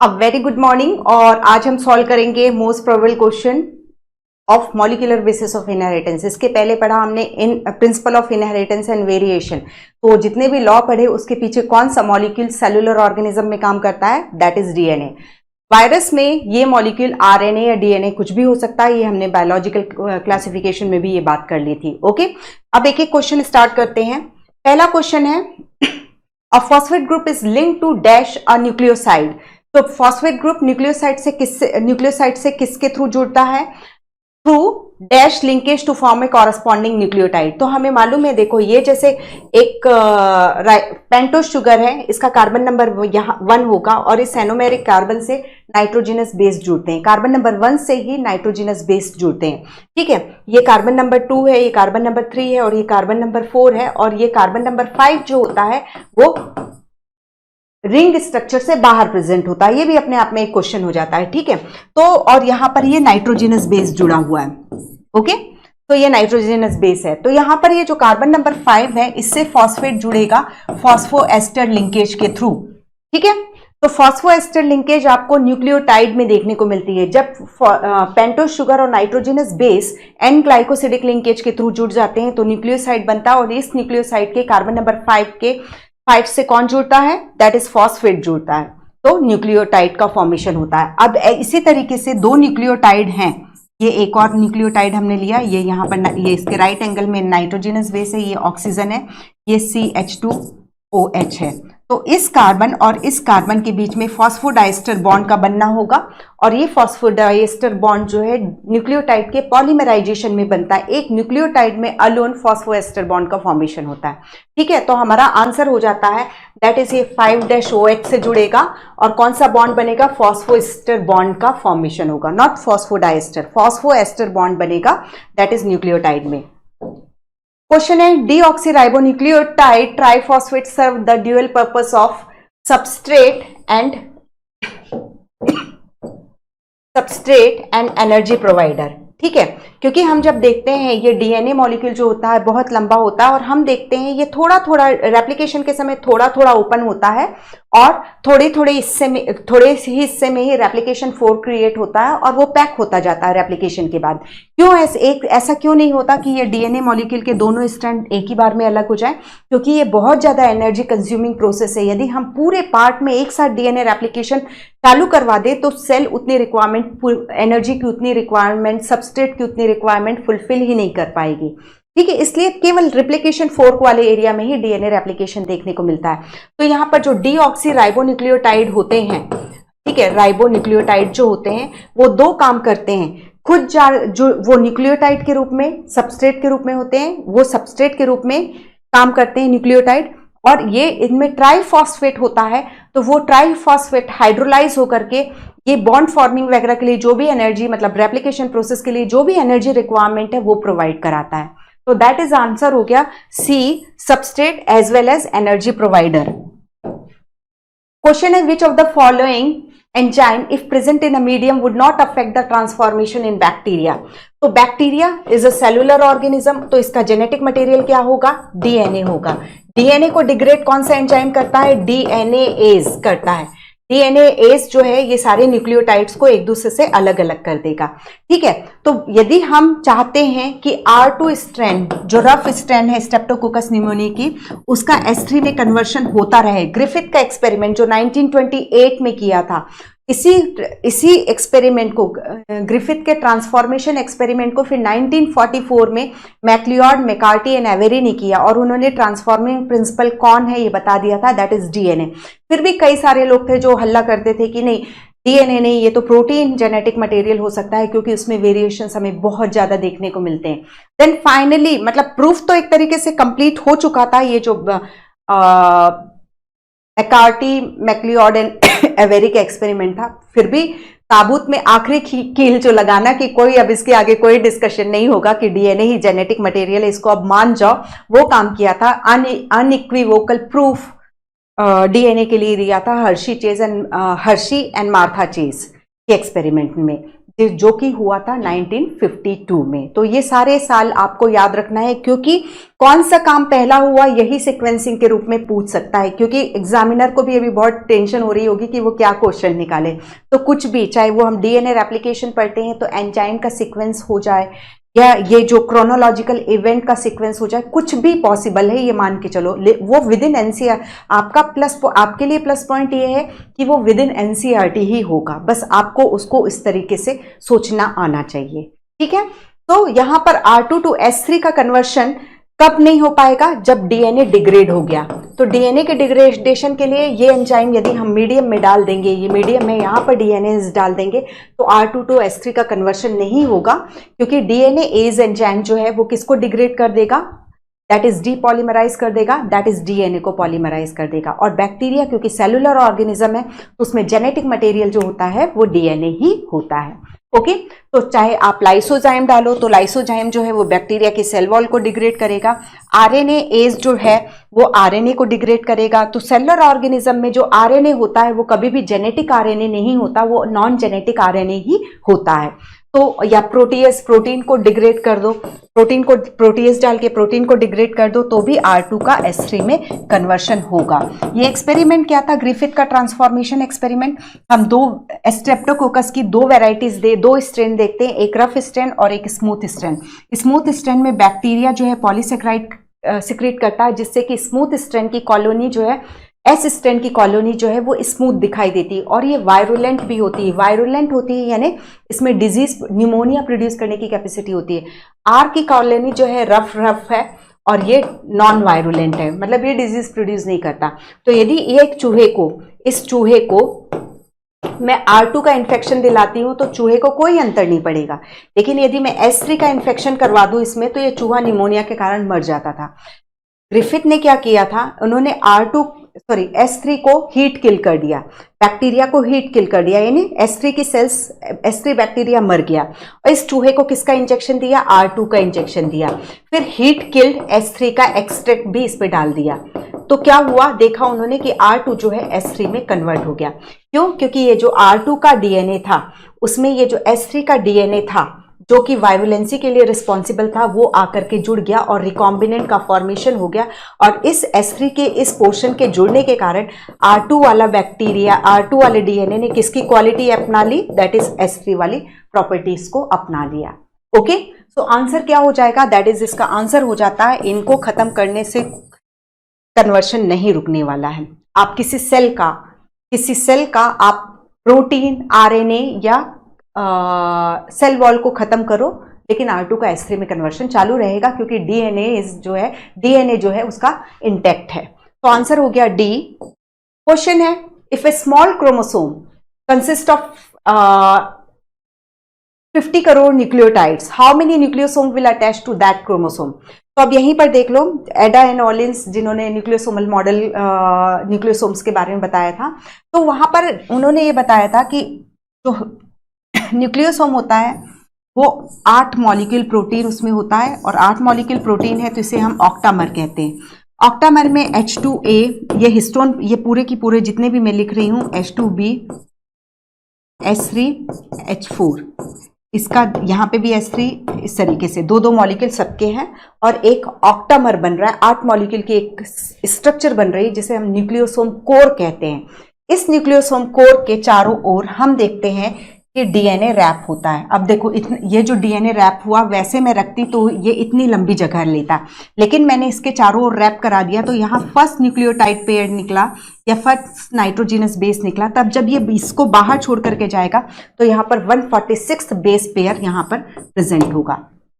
A very good morning. और आज हम सॉल्व करेंगे most probable question of molecular basis of inheritance. इसके पहले पढ़ा हमने in principle of inheritance and variation. तो जितने भी लॉ पढ़े उसके पीछे कौन सा मॉलिक्यूल सेलुलर ऑर्गेनिज्म में काम करता है, दैट इज डीएनए। वायरस में ये मॉलिक्यूल आरएनए या डीएनए कुछ भी हो सकता है, ये हमने बायोलॉजिकल क्लासिफिकेशन में भी ये बात कर ली थी। ओके, अब एक एक क्वेश्चन स्टार्ट करते हैं। पहला क्वेश्चन है, a phosphate group is linked to dash a nucleoside. तो फॉस्फेट ग्रुप न्यूक्लियोसाइड से किसके थ्रू जुड़ता है? Through dash linkage to form a corresponding nucleotide. तो हमें मालूम है, देखो ये जैसे एक पेंटोस शुगर है, इसका कार्बन नंबर यहाँ 1 होगा और इस एनोमेरिक कार्बन से नाइट्रोजिनस बेस जुड़ते हैं। कार्बन नंबर 1 से ही नाइट्रोजिनस बेस जुड़ते हैं। ठीक है, ये कार्बन नंबर 2 है, ये कार्बन नंबर 3 है और ये कार्बन नंबर 4 है। और ये कार्बन नंबर 5 जो होता है वो रिंग स्ट्रक्चर से बाहर प्रेजेंट होता है। ये भी अपने आप में एक क्वेश्चन हो जाता है। ठीक है, तो और यहां पर ये नाइट्रोजिनस बेस जुड़ा हुआ है। ओके, तो ये नाइट्रोजिनस बेस है। तो यहां पर ये जो कार्बन नंबर 5 है, इससे फॉस्फेट जुड़ेगा फॉस्फोएस्टर लिंकेज के थ्रू। ठीक है, तो फॉस्फोएस्टर लिंकेज आपको न्यूक्लियोटाइड में देखने को मिलती है। जब पेंटोस शुगर और nitrogenous base N glycosidic linkage के थ्रू जुड़ जाते हैं तो न्यूक्लियोसाइड बनता है। और इस न्यूक्लियोसाइड के कार्बन नंबर 5 से कौन जुड़ता है? दैट इज फॉस्फेट जुड़ता है। तो न्यूक्लियोटाइड का फॉर्मेशन होता है। अब इसी तरीके से दो न्यूक्लियोटाइड हैं। ये एक और न्यूक्लियोटाइड हमने लिया, ये यहाँ पर ये इसके राइट एंगल में नाइट्रोजिनस बेस है, ये ऑक्सीजन है, ये CH2OH है। तो इस कार्बन और इस कार्बन के बीच में फॉस्फोडाइस्टर बॉन्ड का बनना होगा। और ये फॉस्फोडाइस्टर बॉन्ड जो है न्यूक्लियोटाइड के पॉलीमराइजेशन में बनता है। एक न्यूक्लियोटाइड में अलोन फॉस्फोएस्टर बॉन्ड का फॉर्मेशन होता है। ठीक है, तो हमारा आंसर हो जाता है दैट इज ये 5-OH से जुड़ेगा और कौन सा बॉन्ड बनेगा? फॉस्फोएस्टर बॉन्ड का फॉर्मेशन होगा, नॉट फॉस्फोडाइस्टर, फॉस्फोएस्टर बॉन्ड बनेगा, दैट इज न्यूक्लियोटाइड में। क्वेश्चन है, deoxyribonucleotide triphosphate serve the dual purpose of substrate and energy provider. ठीक है, क्योंकि हम जब देखते हैं ये डीएनए मॉलिक्यूल जो होता है बहुत लंबा होता है और हम देखते हैं ये थोड़ा थोड़ा रेप्लिकेशन के समय थोड़ा थोड़ा ओपन होता है और थोड़े ही हिस्से में ही रेप्लिकेशन फोर्क क्रिएट होता है और वो पैक होता जाता है रेप्लिकेशन के बाद। क्यों ऐसा क्यों नहीं होता कि ये डीएनए मॉलिक्यूल के दोनों स्ट्रैंड एक ही बार में अलग हो जाए? क्योंकि ये बहुत ज्यादा एनर्जी कंज्यूमिंग प्रोसेस है। यदि हम पूरे पार्ट में एक साथ डीएनए रेप्लिकेशन चालू करवा दे तो सेल उतनी रिक्वायरमेंट, एनर्जी की उतनी रिक्वायरमेंट, सबस्ट्रेट की उतनी रिक्वायरमेंट फुलफिल ही नहीं कर पाएगी। ठीक है, इसलिए केवल रिप्लिकेशन फोर्क वाले एरिया में ही डीएनए रेप्लिकेशन देखने को मिलता है। तो यहाँ पर जो डीऑक्सीराइबोन्यूक्लियोटाइड होते हैं, ठीक है, राइबोन्यूक्लियोटाइड जो होते हैं वो दो काम करते हैं। खुद जो वो न्यूक्लियोटाइड के रूप में, सबस्ट्रेट के रूप में होते हैं, वो सबस्ट्रेट के रूप में काम करते हैं न्यूक्लियोटाइड। और ये इनमें ट्राइफॉस्फेट होता है, तो वो ट्राइफॉस्फेट हाइड्रोलाइज होकर के ये बॉन्ड फॉर्मिंग वगैरह के लिए जो भी एनर्जी, मतलब रेप्लिकेशन प्रोसेस के लिए जो भी एनर्जी रिक्वायरमेंट है वो प्रोवाइड कराता है। तो दैट इज आंसर हो गया C, substrate as well as energy provider. Question है, which of the following enzyme if present in a medium would not affect the transformation in bacteria? तो bacteria is a cellular organism, तो इसका genetic material क्या होगा? DNA होगा। DNA को degrade कौन सा एंजाइम करता है? डीएनएज करता है। डीएनएज जो है ये सारे न्यूक्लियोटाइड्स को एक दूसरे से अलग अलग कर देगा। ठीक है, तो यदि हम चाहते हैं कि R2 स्ट्रैंड जो रफ स्ट्रैंड है स्ट्रेप्टोकोकस निमोनिया की, उसका S3 में कन्वर्शन होता रहे, ग्रिफिथ का एक्सपेरिमेंट जो 1928 में किया था, इसी एक्सपेरिमेंट को, ग्रिफिथ के ट्रांसफॉर्मेशन एक्सपेरिमेंट को फिर 1944 में मैक्लियोड, मैकार्टी एंड एवेरी ने किया और उन्होंने ट्रांसफॉर्मिंग प्रिंसिपल कौन है ये बता दिया था, दैट इज डीएनए। फिर भी कई सारे लोग थे जो हल्ला करते थे कि नहीं डीएनए नहीं, ये तो प्रोटीन जेनेटिक मटेरियल हो सकता है क्योंकि उसमें वेरिएशंस हमें बहुत ज्यादा देखने को मिलते हैं। देन फाइनली, मतलब प्रूफ तो एक तरीके से कंप्लीट हो चुका था, ये जो मैकार्टी, मैक्लियोड एंड एवेरी का एक्सपेरिमेंट था, फिर भी ताबूत में आखिरी कील जो लगाना कि कोई अब इसके आगे कोई डिस्कशन नहीं होगा कि डीएनए ही जेनेटिक मटेरियल है, इसको अब मान जाओ, वो काम किया था। अनइक्विवोकल प्रूफ डीएनए के लिए दिया था हर्शी एंड मार्था चेज के एक्सपेरिमेंट में। जो कि हुआ था 1952 में। तो ये सारे साल आपको याद रखना है, क्योंकि कौन सा काम पहला हुआ यही सीक्वेंसिंग के रूप में पूछ सकता है, क्योंकि एग्जामिनर को भी अभी बहुत टेंशन हो रही होगी कि वो क्या क्वेश्चन निकाले। तो कुछ भी, चाहे वो हम डीएनए रेप्लिकेशन पढ़ते हैं तो एंजाइम का सीक्वेंस हो जाए, या ये जो क्रोनोलॉजिकल इवेंट का सीक्वेंस हो जाए, कुछ भी पॉसिबल है, ये मान के चलो। वो विद इन एनसीआर, आपके लिए प्लस पॉइंट ये है कि वो विद इन एनसीईआरटी ही होगा, बस आपको उसको इस तरीके से सोचना आना चाहिए, ठीक है। तो यहां पर R2 to S3 का कन्वर्शन कब नहीं हो पाएगा? जब डीएनए डिग्रेड हो गया। तो डीएनए के डिग्रेडेशन के लिए ये एंजाइम यदि हम मीडियम में डाल देंगे, ये मीडियम में यहां पर डीएनए डाल देंगे, तो R2 to S3 का कन्वर्शन नहीं होगा, क्योंकि डीएनए एज एंजाइम जो है वो किसको डिग्रेड कर देगा? दैट इज डीपॉलीमराइज कर देगा, दैट इज डीएनए को पॉलीमराइज कर देगा। और बैक्टीरिया क्योंकि सेलुलर ऑर्गेनिज्म है, तो उसमें जेनेटिक मटेरियल जो होता है वो डीएनए ही होता है। ओके, तो चाहे आप लाइसोजाइम डालो, तो लाइसोजाइम जो है वो बैक्टीरिया की सेल वॉल को डिग्रेड करेगा। आरएनए एज जो है वो आरएनए को डिग्रेड करेगा। तो सेलुलर ऑर्गेनिज्म में जो आरएनए होता है वो कभी भी जेनेटिक आरएनए नहीं होता, वो नॉन जेनेटिक आरएनए ही होता है। तो या प्रोटीएस, प्रोटीन को डिग्रेड कर दो, प्रोटीन को प्रोटीएस डाल के प्रोटीन को डिग्रेड कर दो, तो भी R2 का S3 में कन्वर्शन होगा। ये एक्सपेरिमेंट क्या था? ग्रिफिथ का ट्रांसफॉर्मेशन एक्सपेरिमेंट। हम दो स्ट्रेप्टोकोकस की दो वेराइटीज दो स्ट्रेन देखते हैं, एक रफ स्ट्रेन और एक स्मूथ स्ट्रेन। स्मूथ स्ट्रेन में बैक्टीरिया जो है पॉलीसेक्राइड सिक्रेट करता है, जिससे कि स्मूथ स्ट्रेन की कॉलोनी जो है, एस स्ट्रेन की कॉलोनी जो है वो स्मूथ दिखाई देती है, और ये वायरुलेंट भी होती है। वायरुलेंट होती है यानी इसमें डिजीज, न्यूमोनिया प्रोड्यूस करने की कैपेसिटी होती है। आर की कॉलोनी जो है रफ है, और ये नॉन वायरुलेंट है, मतलब ये डिजीज प्रोड्यूस नहीं करता। तो यदि एक चूहे को, इस चूहे को मैं R2 का इन्फेक्शन दिलाती हूं तो चूहे को कोई अंतर नहीं पड़ेगा, लेकिन यदि मैं S3 का इन्फेक्शन करवा दूं इसमें, तो ये चूहा निमोनिया के कारण मर जाता था। ग्रिफिथ ने क्या किया था? उन्होंने S3 को हीट किल कर दिया, बैक्टीरिया को हीट किल कर दिया, यानी S3 की सेल्स, S3 बैक्टीरिया मर गया, और इस चूहे को किसका इंजेक्शन दिया? R2 का इंजेक्शन दिया। फिर हीट किल्ड S3 का एक्सट्रैक्ट भी इस पे डाल दिया। तो क्या हुआ? देखा उन्होंने कि R2 जो है S3 में कन्वर्ट हो गया। क्यों? क्योंकि ये जो R2 का डीएनए था, उसमें ये जो S3 का डीएनए था जो कि वायरुलेंसी के लिए रिस्पॉन्सिबल था, वो आकर के जुड़ गया और रिकॉम्बिनेंट का फॉर्मेशन हो गया। और इस S3 के इस पोर्शन के जुड़ने के कारण R2 वाला बैक्टीरिया, R2 वाले डीएनए ने किसकी क्वालिटी अपना ली? दैट इज S3 वाली प्रॉपर्टीज को अपना लिया। ओके, सो आंसर क्या हो जाएगा? दैट इज, इसका आंसर हो जाता है, इनको खत्म करने से कन्वर्शन नहीं रुकने वाला है। आप किसी सेल का आप प्रोटीन, आरएनए या सेल वॉल को खत्म करो, लेकिन R2 का S3 में कन्वर्शन चालू रहेगा, क्योंकि डीएनए जो है उसका इंटैक्ट है। तो आंसर हो गया डी। क्वेश्चन है, if a small chromosome consist of 50 crore nucleotides, how many nucleosome will attach to that chromosome? तो अब यहीं पर देख लो, एडा एंड ऑलिंस जिन्होंने न्यूक्लियोसोमल मॉडल न्यूक्लियोसोम्स के बारे में बताया था, तो वहां पर उन्होंने ये बताया था कि जो न्यूक्लियोसोम होता है वो 8 मॉलिक्यूल प्रोटीन उसमें होता है, और 8 मॉलिक्यूल प्रोटीन है तो इसे हम ऑक्टामर कहते हैं। ऑक्टामर में H2A, ये हिस्टोन, ये पूरे की पूरे जितने भी मैं लिख रही हूं, H2B, S3, H4, इसका यहाँ पे भी S3, इस तरीके से दो मॉलिक्यूल सबके हैं, और एक ऑक्टामर बन रहा है, 8 मॉलिक्यूल की एक स्ट्रक्चर बन रही है जिसे हम न्यूक्लियोसोम कोर कहते हैं। इस न्यूक्लियोसोम कोर के चारों ओर हम देखते हैं कि डीएनए रैप होता है। अब देखो, ये जो डीएनए रैप हुआ, वैसे मैं रखती तो ये इतनी लंबी जगह लेता, लेकिन मैंने इसके चारों ओर रैप करा दिया, तो यहाँ फर्स्ट न्यूक्लियोटाइड पेयर निकला या फर्स्ट नाइट्रोजिनस बेस निकला। तब जब ये इसको बाहर छोड़ करके जाएगा तो यहाँ पर 146 बेस पेयर यहाँ पर प्रेजेंट होगा।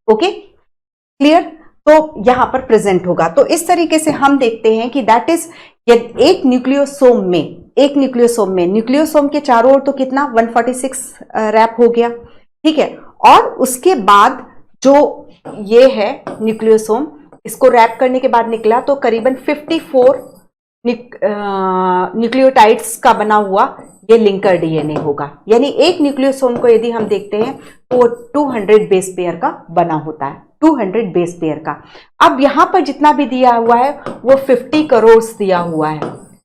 Okay, clear? तो यहाँ पर प्रेजेंट होगा। तो इस तरीके से हम देखते हैं कि दैट इज, एक न्यूक्लियोसोम में न्यूक्लियोसोम के चारों ओर तो कितना 146 रैप हो गया, ठीक है। और उसके बाद जो ये है न्यूक्लियोसोम, इसको रैप करने के बाद निकला तो करीबन 54 न्यूक्लियोटाइड्स का बना हुआ ये लिंकर डीएनए होगा। यानी एक न्यूक्लियोसोम को यदि हम देखते हैं तो वो 200 बेस पेयर का बना होता है, 200 बेस पेयर का। अब यहां पर जितना भी दिया हुआ है वो 50 करोड़ दिया हुआ है,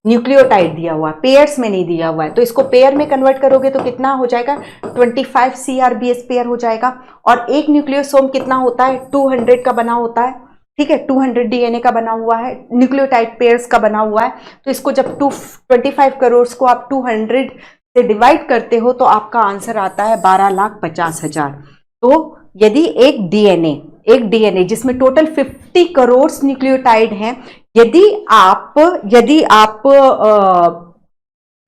न्यूक्लियोटाइड दिया हुआ है, पेयर्स में नहीं दिया हुआ है, तो इसको पेयर में कन्वर्ट करोगे तो कितना हो जाएगा 25 CRBS पेयर हो जाएगा। और एक न्यूक्लियोसोम कितना होता है 200 का बना होता है, ठीक है, 200 DNA का बना हुआ है, न्यूक्लियोटाइड पेयर्स का बना हुआ है। तो इसको जब 25 करोड़ को आप 200 से डिवाइड करते हो तो आपका आंसर आता है 12,50,000। तो यदि एक डीएनए जिसमें टोटल 50 करोड़ न्यूक्लियोटाइड हैं, यदि आप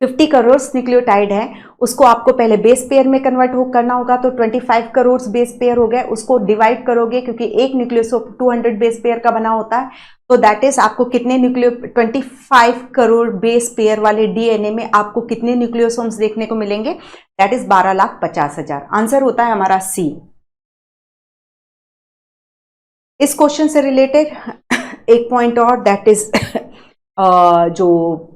50 करोड़ न्यूक्लियोटाइड है, उसको आपको पहले बेस पेयर में कन्वर्ट करना होगा, तो 25 करोड़ बेस पेयर हो गए, उसको डिवाइड करोगे क्योंकि एक न्यूक्लियोसोम 200 बेस पेयर का बना होता है, तो दैट इज आपको कितने 25 करोड़ बेस पेयर वाले डीएनए में आपको कितने न्यूक्लियोसोम्स देखने को मिलेंगे, दैट इज 12,50,000। आंसर होता है हमारा सी। इस क्वेश्चन से रिलेटेड एक पॉइंट और, दैट इज जो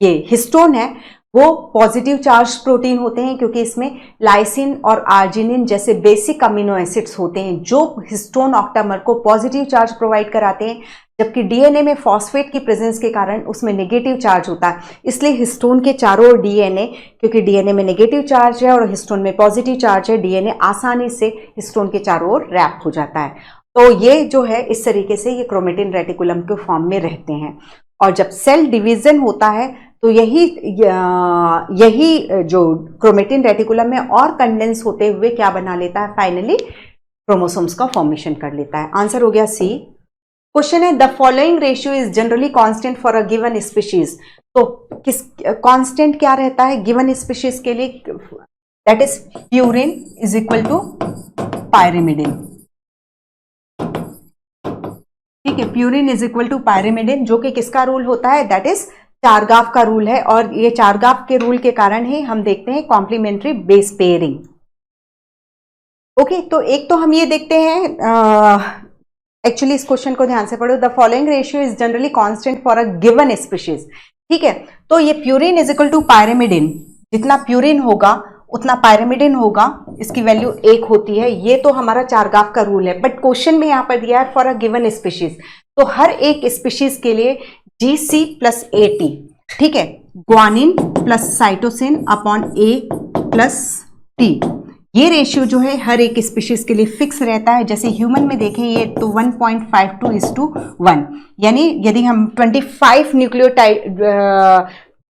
ये हिस्टोन है वो पॉजिटिव चार्ज प्रोटीन होते हैं, क्योंकि इसमें लाइसिन और आर्जिनिन जैसे बेसिक अमीनो एसिड्स होते हैं जो हिस्टोन ऑक्टामर को पॉजिटिव चार्ज प्रोवाइड कराते हैं, जबकि डीएनए में फॉस्फेट की प्रेजेंस के कारण उसमें नेगेटिव चार्ज होता है। इसलिए हिस्टोन के चारों ओर डीएनए, क्योंकि डीएनए में नेगेटिव चार्ज है और हिस्टोन में पॉजिटिव चार्ज है, डीएनए आसानी से हिस्टोन के चारों ओर रैप हो जाता है। तो ये जो है इस तरीके से ये क्रोमेटिन रेटिकुलम के फॉर्म में रहते हैं। और जब सेल डिवीजन होता है तो यही जो क्रोमेटिन रेटिकुलम है और कंडेंस होते हुए क्या बना लेता है, फाइनली क्रोमोसोम्स का फॉर्मेशन कर लेता है। आंसर हो गया सी। क्वेश्चन है the following ratio is generally constant for a given species. तो किस कांस्टेंट क्या रहता है गिवन स्पीशीज के लिए, that is purine is equal to pyrimidine. ठीक है, purine is equal to pyrimidine, जो कि किसका रूल होता है, दैट इज चारगाफ का रूल है। और ये चारगाफ के रूल के कारण ही हम देखते हैं कॉम्प्लीमेंट्री बेस पेयरिंग। ओके, तो एक तो हम ये देखते हैं, एक्चुअली इस क्वेश्चन को ध्यान से पढ़ो। The following ratio is generally constant for a given species. ठीक है, तो ये purine is equal to pyrimidine, जितना प्यूरिन होगा उतना पायरिमिडिन होगा, इसकी वैल्यू 1 होती है। ये तो हमारा चारगाफ का रूल है, बट क्वेश्चन में यहां पर दिया है फॉर अ गिवन स्पीशीज, तो हर एक स्पीशीज के लिए GC + AT, ठीक है, guanine plus cytosine upon A+T, ये रेशियो जो है हर एक स्पीशीज के लिए फिक्स रहता है। जैसे ह्यूमन में देखें ये तो 1.52:1, यानी यदि हम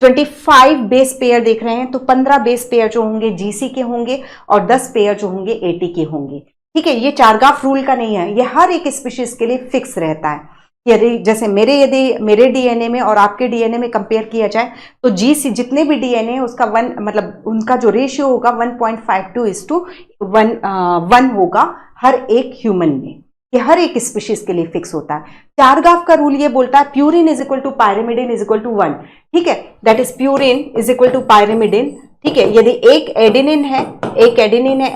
25 बेस पेयर देख रहे हैं तो 15 बेस पेयर जो होंगे GC के होंगे और 10 पेयर जो होंगे AT के होंगे। ठीक है, ये चारगाफ रूल का नहीं है, ये हर एक स्पीशीज के लिए फिक्स रहता है। यदि जैसे मेरे डीएनए में और आपके डीएनए में कंपेयर किया जाए तो GC जितने भी डीएनए है उसका मतलब उनका जो रेशियो होगा 1.52:1 होगा हर एक ह्यूमन में। ये हर एक स्पीशीज के लिए फिक्स होता है। चारगाफ का रूल ये बोलता है purine is equal to pyrimidine is equal to 1। ठीक है, that is purine is equal to pyrimidine. ठीक है, यदि एक एडेनिन है,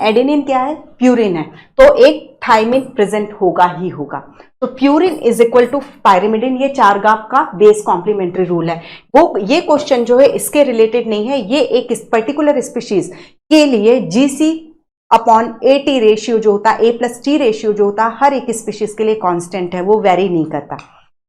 एडेनिन क्या है, प्यूरिन है, तो एक थाइमिन प्रेजेंट होगा ही होगा। तो purine is equal to pyrimidine, ये चारगाफ का बेस कॉम्प्लीमेंट्री रूल है। वो ये क्वेश्चन जो है इसके रिलेटेड नहीं है, ये एक पर्टिकुलर स्पीशीज के लिए GC/AT रेशियो जो होता है, A+T रेशियो जो होता है हर एक स्पीशीज के लिए कांस्टेंट है, वो वेरी नहीं करता।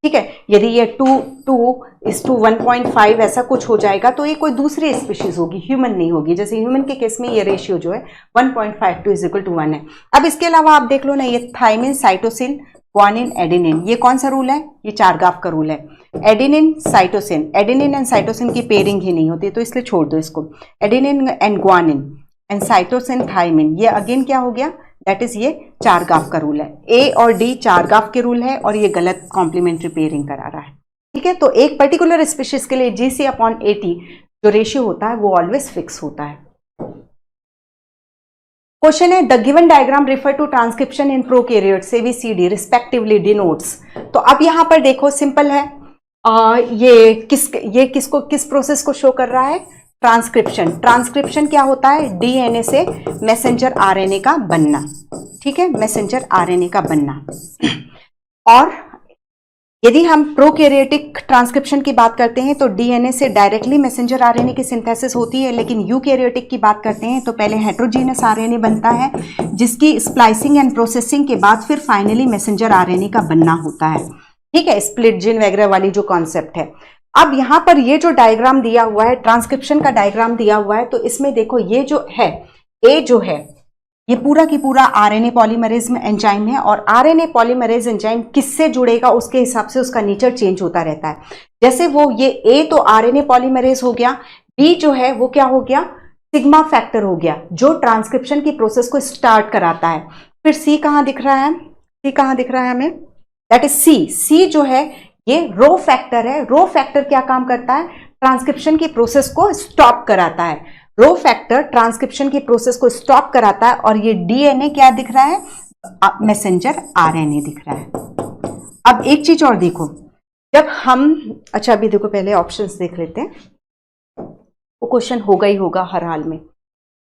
ठीक है, यदि ये 2:1.5 ऐसा कुछ हो जाएगा तो ये कोई दूसरी स्पीशीज होगी, ह्यूमन नहीं होगी। जैसे ह्यूमन के केस में ये रेशियो जो है 1.52:1 है। अब इसके अलावा आप देख लो ना, ये थाइमिन, साइटोसिन, ग्वानिन, एडेनिन, ये कौन सा रूल है, ये चारगाफ का रूल है। एडेनिन एंड साइटोसिन की पेयरिंग ही नहीं होती, तो इसलिए छोड़ दो इसको। Adenine and guanine and cytosine, thymine, ये अगेन क्या हो गया, दैट इज ये चारगाफ का रूल है। A और D चारगाफ के रूल है और ये गलत कॉम्प्लीमेंट्री पेयरिंग करा रहा है। ठीक है, तो एक पर्टिकुलर स्पीशीज के लिए GC/AT जो रेशियो होता है वो ऑलवेज फिक्स होता है। क्वेश्चन है the given diagram refer to transcription in prokaryotes ABCD respectively denotes. तो अब यहां पर देखो सिंपल है, ये किस प्रोसेस को शो कर रहा है, ट्रांसक्रिप्शन क्या होता है, डीएनए से मैसेंजर आरएनए का बनना। ठीक है, मैसेंजर आरएनए का बनना। और यदि हम प्रोकैरियोटिक ट्रांसक्रिप्शन की बात करते हैं तो डीएनए से डायरेक्टली मैसेंजर आरएनए की सिंथेसिस होती है, लेकिन यूकैरियोटिक की बात करते हैं तो पहले हेटेरोजीनस आरएनए बनता है जिसकी स्प्लाइसिंग एंड प्रोसेसिंग के बाद फिर फाइनली मैसेंजर आरएनए का बनना होता है। ठीक है, स्प्लिट जीन वगैरह वाली जो कॉन्सेप्ट है। अब यहां पर ये जो डायग्राम दिया हुआ है, ट्रांसक्रिप्शन का डायग्राम दिया हुआ है, तो इसमें देखो ये जो है ए जो है ये पूरा की पूरा आरएनए पॉलीमरेज में एंजाइम है, और आरएनए पॉलीमरेज एंजाइम किससे जुड़ेगा उसके हिसाब से उसका नेचर चेंज होता रहता है। जैसे वो ये ए तो आरएनए पॉलीमरेज हो गया, बी जो है वो क्या हो गया, सिग्मा फैक्टर हो गया जो ट्रांसक्रिप्शन की प्रोसेस को स्टार्ट कराता है। फिर सी कहां दिख रहा है, सी कहां दिख रहा है हमें, दैट इज सी। सी जो है ये रो फैक्टर है। रो फैक्टर क्या काम करता है, ट्रांसक्रिप्शन की प्रोसेस को स्टॉप कराता है। रो फैक्टर ट्रांसक्रिप्शन की प्रोसेस को स्टॉप कराता है, और ये डीएनए क्या दिख रहा है, मैसेंजर आरएनए दिख रहा है। अब एक चीज और देखो, जब हम, अच्छा अभी देखो पहले ऑप्शंस देख लेते हैं, वो क्वेश्चन होगा ही होगा हर हाल में।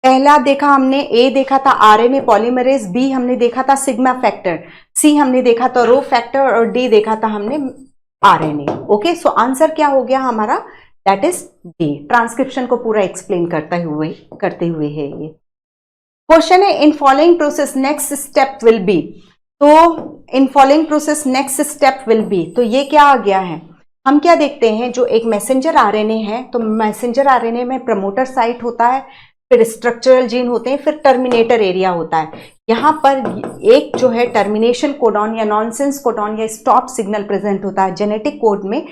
पहला देखा हमने, ए देखा था आरएनए पॉलीमरेज, बी हमने देखा था सिग्मा फैक्टर, सी हमने देखा था रो फैक्टर, और डी देखा था हमने आरएनए। ओके, सो आंसर क्या हो गया हमारा, दैट इज डी। ट्रांसक्रिप्शन को पूरा एक्सप्लेन करते हुए है ये क्वेश्चन है। In following process next step will be, तो in following process next step will be, तो ये क्या आ गया है, हम क्या देखते हैं, जो एक मैसेंजर आरएनए है, तो मैसेंजर आरएनए में प्रमोटर साइट होता है, फिर स्ट्रक्चरल जीन होते हैं, फिर टर्मिनेटर एरिया होता है। यहां पर एक जो है टर्मिनेशन कोडॉन या नॉनसेंस कोडॉन या स्टॉप सिग्नल प्रेजेंट होता है। जेनेटिक कोड में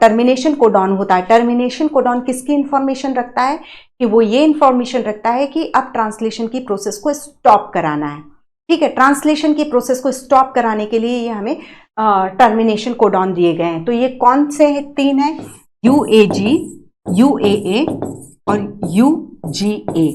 टर्मिनेशन कोडॉन होता है। टर्मिनेशन कोडॉन किसकी इंफॉर्मेशन रखता है, कि वो ये इंफॉर्मेशन रखता है कि अब ट्रांसलेशन की प्रोसेस को स्टॉप कराना है। ठीक है, ट्रांसलेशन की प्रोसेस को स्टॉप कराने के लिए ये हमें टर्मिनेशन कोडॉन दिए गए हैं। तो ये कौन से तीन है, यूएजी, यूएए और यूजीए।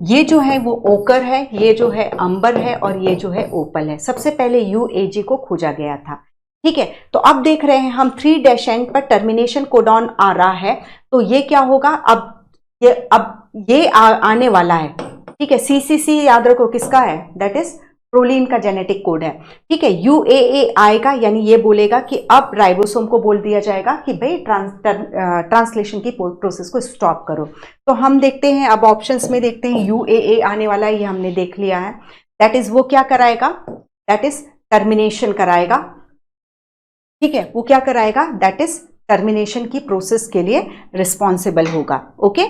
ये जो है वो ओकर है, ये जो है अंबर है, और ये जो है ओपल है। सबसे पहले यूएजी को खोजा गया था। ठीक है, तो अब देख रहे हैं हम 3' एंड पर टर्मिनेशन कोडॉन आ रहा है, तो ये क्या होगा, अब ये आने वाला है। ठीक है, सीसीसी याद रखो किसका है, दैट इज प्रोलीन का जेनेटिक कोड है। ठीक है, यूएए आएगा, यानी ये बोलेगा कि अब राइबोसोम को बोल दिया जाएगा कि भाई ट्रांसलेशन की प्रोसेस को स्टॉप करो। तो हम देखते हैं, अब ऑप्शंस में देखते हैं, यूएए आने वाला है, ये हमने देख लिया है। दैट इज वो क्या कराएगा, दैट इज टर्मिनेशन कराएगा। ठीक है, वो क्या कराएगा, दैट इज टर्मिनेशन की प्रोसेस के लिए रिस्पॉन्सिबल होगा। ओके,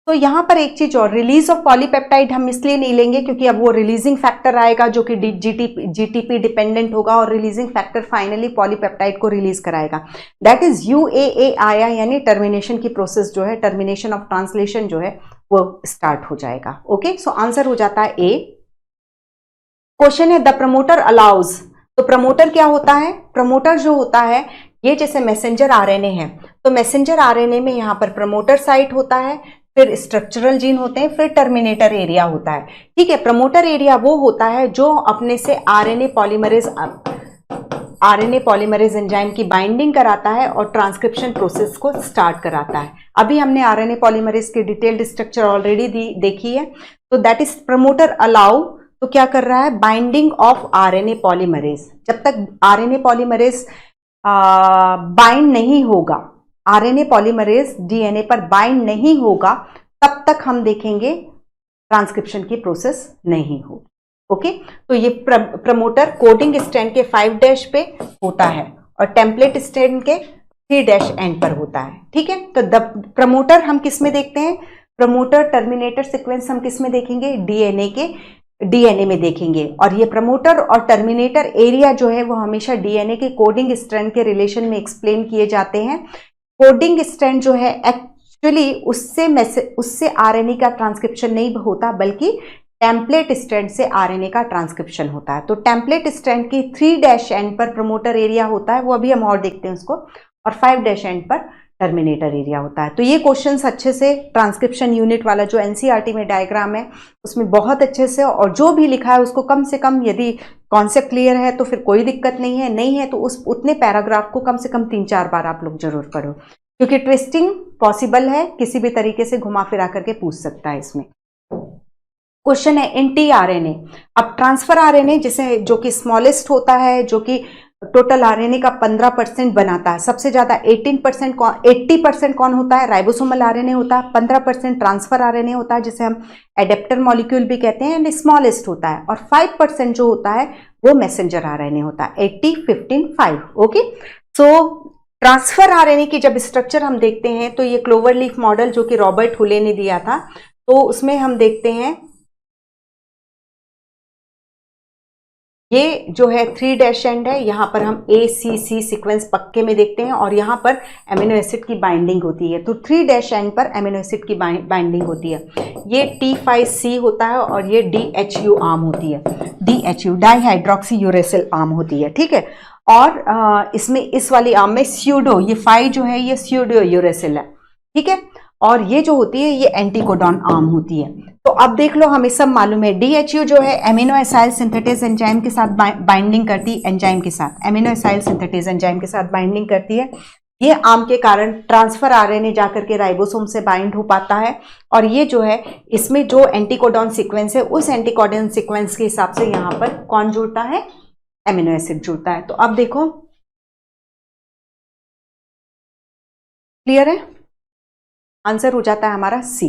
तो यहां पर एक चीज और, रिलीज ऑफ पॉलीपेप्टाइड हम इसलिए नहीं लेंगे क्योंकि अब वो रिलीजिंग फैक्टर आएगा जो कि जीटीपी डिपेंडेंट होगा, और रिलीजिंग फैक्टर फाइनली पॉलीपेप्टाइड को रिलीज कराएगा। दैट इज यूएए आया, यानी टर्मिनेशन की प्रोसेस जो है, टर्मिनेशन ऑफ ट्रांसलेशन जो है वो स्टार्ट हो जाएगा। ओके, सो आंसर हो जाता है ए। क्वेश्चन है द प्रमोटर अलाउज, तो प्रमोटर क्या होता है, प्रमोटर जो होता है ये जैसे मैसेंजर आरएनए है, तो मैसेंजर आरएनए में यहां पर प्रमोटर साइट होता है, फिर स्ट्रक्चरल जीन होते हैं, फिर टर्मिनेटर एरिया होता है। ठीक है, प्रमोटर एरिया वो होता है जो अपने से आरएनए पॉलीमरेज एंजाइम की बाइंडिंग कराता है और ट्रांसक्रिप्शन प्रोसेस को स्टार्ट कराता है। अभी हमने आरएनए पॉलीमरेज की डिटेल्ड स्ट्रक्चर ऑलरेडी देखी है। तो दैट इज प्रमोटर अलाउ, तो क्या कर रहा है, बाइंडिंग ऑफ आरएनए पॉलीमरेज। जब तक आरएनए पॉलीमरेज बाइंड नहीं होगा, आरएनए पॉलीमरेज डीएनए पर बाइंड नहीं होगा, तब तक हम देखेंगे ट्रांसक्रिप्शन की प्रोसेस नहीं होगी। ओके, तो ये प्रमोटर कोडिंग स्ट्रैंड के 5' पे होता है और टेम्पलेट स्ट्रैंड के 3' एंड पर होता है। ठीक है, तो द प्रमोटर हम किस में देखते हैं, प्रमोटर टर्मिनेटर सीक्वेंस हम किस में देखेंगे, डीएनए में देखेंगे। और ये प्रमोटर और टर्मिनेटर एरिया जो है वो हमेशा डीएनए के कोडिंग स्ट्रैंड के रिलेशन में एक्सप्लेन किए जाते हैं। कोडिंग स्ट्रैंड जो है एक्चुअली उससे आरएनए का ट्रांसक्रिप्शन नहीं होता, बल्कि टेम्पलेट स्ट्रैंड से आरएनए का ट्रांसक्रिप्शन होता है। तो टेम्पलेट स्ट्रैंड की 3' एंड पर प्रमोटर एरिया होता है, वो अभी हम और देखते हैं उसको, और 5' एंड पर टर्मिनेटर एरिया होता है। तो ये क्वेश्चंस अच्छे से ट्रांसक्रिप्शन यूनिट वाला जो एनसीईआरटी में डायग्राम है उसमें बहुत अच्छे से, और जो भी लिखा है उसको कम से कम, यदि कॉन्सेप्ट क्लियर है तो फिर कोई दिक्कत नहीं है तो उस उतने पैराग्राफ को कम से कम 3-4 बार आप लोग जरूर पढ़ो, क्योंकि ट्विस्टिंग पॉसिबल है, किसी भी तरीके से घुमा फिरा करके पूछ सकता है इसमें। क्वेश्चन है इन टी आरएनए, अब ट्रांसफर आरएनए जिसे, जो कि स्मॉलेस्ट होता है, जो कि टोटल आरएनए का 15% बनाता है, सबसे ज्यादा 80% कौन होता है, राइबोसोमल आरएनए होता है, 15% ट्रांसफर आरएनए होता है जिसे हम एडेप्टर मॉलिक्यूल भी कहते हैं, एंड स्मॉलेस्ट होता है, और 5% जो होता है वो मैसेंजर आरएनए होता है 80-15-5। ओके, सो ट्रांसफर आरएनए की जब स्ट्रक्चर हम देखते हैं तो ये क्लोवर लीफ मॉडल जो कि रॉबर्ट हुले ने दिया था, तो उसमें हम देखते हैं ये जो है 3' एंड है, यहाँ पर हम ACC सीक्वेंस पक्के में देखते हैं और यहाँ पर एमिनो एसिड की बाइंडिंग होती है। तो 3' एंड पर एमिनो एसिड की बाइंडिंग होती है। ये T5C होता है और ये DHU आर्म होती है, DHU डाईहाइड्रोक्सी यूरेसिल आर्म होती है। ठीक है, और इसमें इस वाली आर्म में स्यूडो, ये 5 जो है ये स्यूडो यूरेसिल है। ठीक है, और ये जो होती है ये एंटीकोडॉन आर्म होती है। तो अब देख लो, हमें सब मालूम है DHU जो है एमिनो एसाइल सिंथेटेज एंजाइम के साथ बाइंडिंग करती है, एंजाइम के साथ एमिनो एसाइल सिंथेटेज एंजाइम के साथ बाइंडिंग करती है। ये आर्म के कारण ट्रांसफर आरएनए जाकर के राइबोसोम से बाइंड हो पाता है, और ये जो है इसमें जो एंटीकोडॉन सीक्वेंस है उस एंटीकोडॉन सीक्वेंस के हिसाब से यहाँ पर कौन जुड़ता है, एमिनो एसिड जुड़ता है। तो अब देखो क्लियर है, आंसर हो जाता है हमारा C,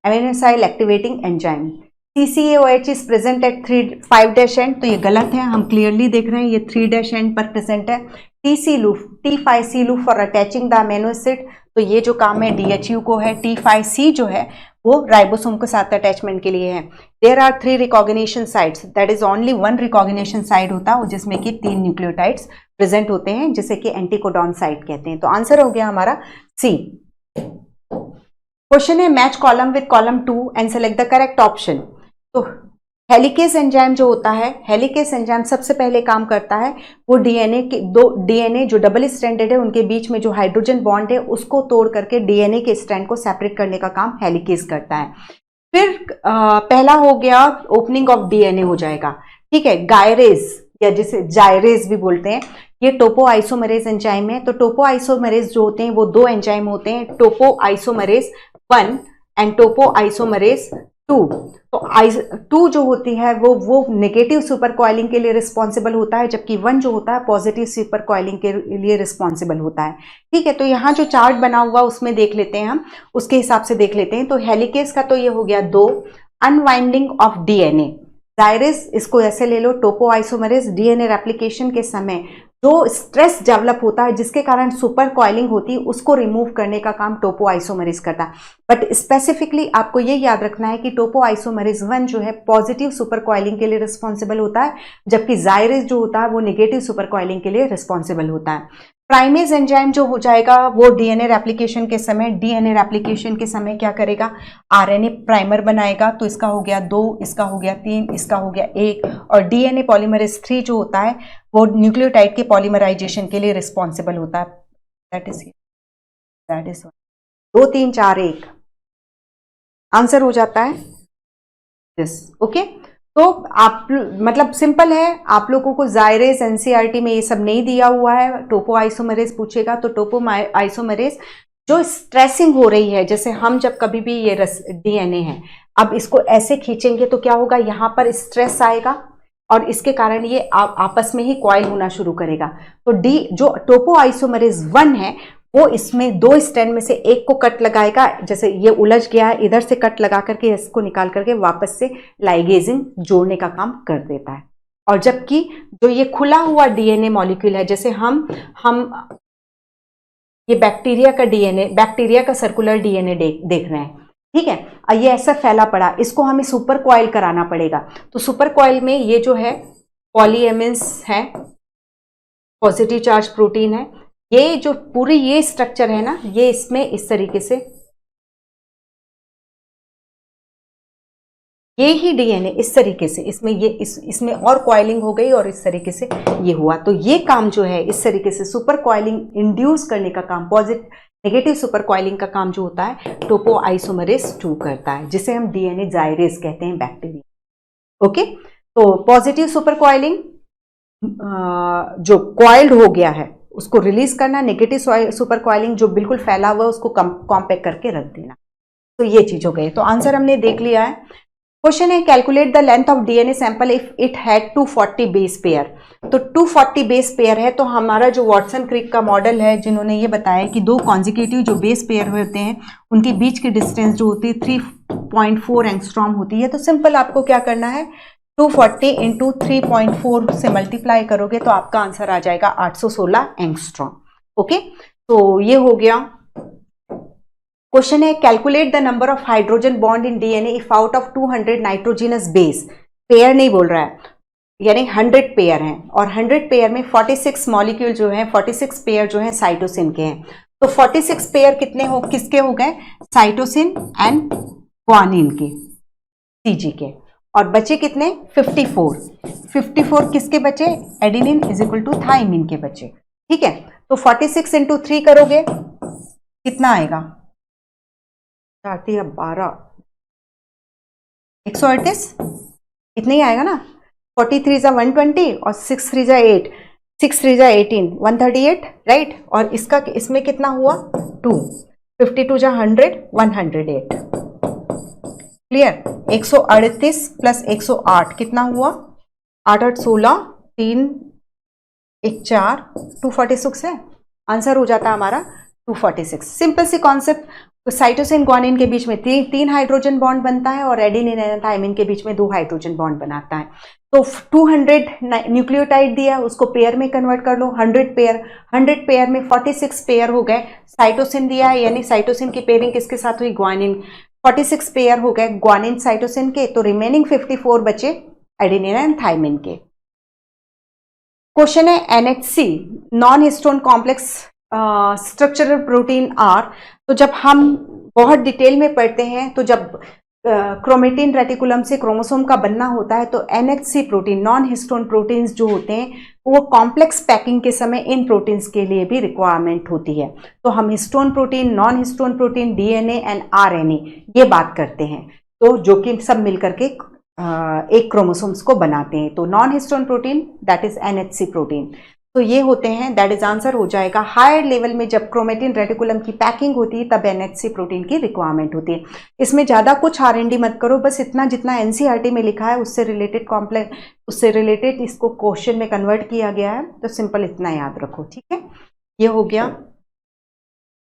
amino acyl activating enzyme. CCAOH is present at 5' end, तो ये गलत है, हम क्लियरली देख रहे हैं ये 3' एंड पर प्रेजेंट है। T5C loop for attaching the amino acid, तो ये जो काम है DHU को है। T5C जो है वो राइबोसोम के साथ अटैचमेंट के लिए है। There are 3 recognition sites, that is only 1 recognition site होता है जिसमें कि 3 न्यूक्लियोटाइड्स प्रेजेंट होते हैं, जिसे कि एंटीकोडॉन साइट कहते हैं। तो आंसर हो गया हमारा सी। क्वेश्चन है match column with column 2 and select the correct option. तो हेलिकेज एंजाइम जो होता है, हेलिकेज एंजाइम सबसे पहले काम करता है वो डीएनए के डीएनए जो डबल स्ट्रैंडेड है उनके बीच में जो हाइड्रोजन बॉन्ड है उसको तोड़ करके डीएनए के स्ट्रैंड को सेपरेट करने का काम हेलिकेज करता है। फिर पहला हो गया ओपनिंग ऑफ डीएनए हो जाएगा। ठीक है, गायरेज या जिसे जायरेज भी बोलते हैं, ये टोपो आइसोमरेज एंजाइम है। तो टोपो आइसोमरेज जो होते हैं वो 2 एंजाइम होते हैं, टोपो आइसोमरेज 1 एंड टोपो आइसोमरेज 2। तो 2 जो होती है वो नेगेटिव सुपर कॉइलिंग के लिए रिस्पॉन्सिबल होता है, जबकि 1 जो होता है पॉजिटिव सुपर कॉइलिंग के लिए रिस्पॉन्सिबल होता है। ठीक है, तो यहाँ जो चार्ट बना हुआ उसमें देख लेते हैं हम, उसके हिसाब से देख लेते हैं। तो हेलिकेज का तो ये हो गया 2, अनवाइंडिंग ऑफ डीएनए, जायरेज इसको ऐसे ले लो, टोपो आइसोमरेज डीएनए रेप्लिकेशन के समय जो स्ट्रेस डेवलप होता है जिसके कारण सुपर कॉइलिंग होती है उसको रिमूव करने का काम टोपो आइसोमरेज करता है। बट स्पेसिफिकली आपको ये याद रखना है कि टोपो आइसोमरेज 1 जो है पॉजिटिव सुपर कॉइलिंग के लिए रिस्पॉन्सिबल होता है, जबकि जायरेज जो होता है वो नेगेटिव सुपर कॉइलिंग के लिए रिस्पॉन्सिबल होता है। प्राइमेज एंजाइम जो हो जाएगा वो डीएनए रेप्लिकेशन के समय क्या करेगा, आरएनए प्राइमर बनाएगा। तो इसका हो गया 2, इसका हो गया 3, इसका हो गया 1, और डीएनए पॉलीमरेज 3 जो होता है वो न्यूक्लियोटाइड के पॉलीमराइजेशन के लिए रिस्पॉन्सिबल होता है। दैट इज 2 3 4 1 आंसर हो जाता है दिस। ओके, तो आप मतलब सिंपल है, आप लोगों को जायरेज एनसीईआरटी में ये सब नहीं दिया हुआ है। टोपो आइसोमरेज पूछेगा तो टोपो आइसोमरेज जो स्ट्रेसिंग हो रही है, जैसे हम जब कभी भी ये डीएनए है, अब इसको ऐसे खींचेंगे तो क्या होगा, यहाँ पर स्ट्रेस आएगा और इसके कारण ये आपस में ही कॉइल होना शुरू करेगा। तो जो टोपो आइसोमरेज 1 है वो इसमें 2 स्ट्रैंड में से एक को कट लगाएगा, जैसे ये उलझ गया है इधर से कट लगा करके इसको निकाल करके वापस से लाइगेजिंग जोड़ने का काम कर देता है। और जबकि जो ये खुला हुआ डीएनए मॉलिक्यूल है, जैसे हम ये बैक्टीरिया का डीएनए, बैक्टीरिया का सर्कुलर डीएनए देख रहे हैं। ठीक है, ये ऐसा फैला पड़ा, इसको हमें सुपर कॉइल कराना पड़ेगा। तो सुपर कॉइल में ये जो है पॉलीएमिन्स है, पॉजिटिव चार्ज प्रोटीन है, ये जो पूरी ये स्ट्रक्चर है ना, ये इसमें इस तरीके से ये ही डीएनए इस तरीके से इसमें ये इसमें और कॉइलिंग हो गई और इस तरीके से ये हुआ। तो ये काम जो है इस तरीके से सुपर कॉइलिंग इंड्यूस करने का काम, नेगेटिव सुपर कॉइलिंग का काम जो होता है टोपो आइसोमरेज 2 करता है, जिसे हम डीएनए जायरेज कहते हैं बैक्टीरिया। ओके, तो पॉजिटिव सुपर कॉइलिंग जो कॉइल्ड हो गया है उसको रिलीज करना, नेगेटिव सुपर कॉइलिंग जो बिल्कुल फैला हुआ है उसको कॉम्पैक्ट करके रख देना। तो ये चीज हो गई। तो आंसर हमने देख लिया है। क्वेश्चन है calculate the length of DNA sample if it had 240 base pair. तो 240 बेस पेयर है, तो हमारा जो वॉटसन क्रिक का मॉडल है जिन्होंने ये बताया कि 2 कॉन्जिक्यूटिव जो बेस पेयर होते हैं उनके बीच की डिस्टेंस जो होती है 3.4 एंगस्ट्रॉम होती है। तो सिंपल आपको क्या करना है, 240 इंटू 3.4 से मल्टीप्लाई करोगे तो आपका आंसर आ जाएगा 816 एंगस्ट्रॉम। ओके, तो ये हो गया। क्वेश्चन है calculate the number of hydrogen bond in DNA if out of 200 nitrogenous base, pair नहीं बोल रहा है, यानी 100 पेयर हैं और 100 पेयर में 46 मॉलिक्यूल जो है, 46 पेयर जो है साइटोसिन के हैं। तो 46 पेयर कितने हो, किसके हो गए, साइटोसिन एंड ग्वानिन के, सीजी के, और बचे कितने 54 किसके बचे, adenine is equal to thymine के बचे। ठीक है, तो 46 इंटू 3 करोगे कितना आएगा, 12 138 इतना ही आएगा ना। 43 जा 120 और 6 3 जा 8, 6 3 जा 18, 138 राइट। और इसका इसमें कितना हुआ 2, 52 जा 100, 108 क्लियर। 138 प्लस 108 कितना हुआ, 8 8 16, 3 1 4, 246 है, आंसर हो जाता है हमारा 246। Simple C concept. Cytosine guanine के बीच में तीन हाइड्रोजन बॉन्ड बनता है और एडेनिन एंड थाइमिन के बीच में 2 हाइड्रोजन बॉन्ड बनाता है। तो 200 न्यूक्लियोटाइड दिया, उसको पेयर में कन्वर्ट कर लो, 100 पेयर में 46 पेयर हो गए। साइटोसिन दिया है, यानी साइटोसिन की पेयरिंग किसके साथ हुई, ग्वानिन, 46 पेयर हो गए ग्वानिन साइटोसिन के, तो रिमेनिंग 54 बचे एडेनिन एंड थाइमिन के। क्वेश्चन है NHC non histone complex structural protein are. तो जब हम बहुत डिटेल में पढ़ते हैं तो जब क्रोमेटिन रेटिकुलम से क्रोमोसोम का बनना होता है तो NHC protein non histone proteins जो होते हैं वो कॉम्प्लेक्स पैकिंग के समय इन प्रोटीन्स के लिए भी रिक्वायरमेंट होती है। तो हम histone protein, non histone protein, DNA and RNA ये बात करते हैं, तो जो कि सब मिलकर के एक क्रोमोसोम्स को बनाते हैं। तो non histone protein that is NHC protein, तो ये होते हैं, दैट इज आंसर हो जाएगा। हायर लेवल में जब क्रोमेटिन रेटिकुलम की पैकिंग होती है तब एनएचसी प्रोटीन की रिक्वायरमेंट होती है। इसमें ज़्यादा कुछ आरएनडी मत करो, बस इतना जितना एनसीईआरटी में लिखा है उससे रिलेटेड कॉम्प्लेक्स, उससे रिलेटेड इसको क्वेश्चन में कन्वर्ट किया गया है, तो सिंपल इतना याद रखो। ठीक है, ये हो गया।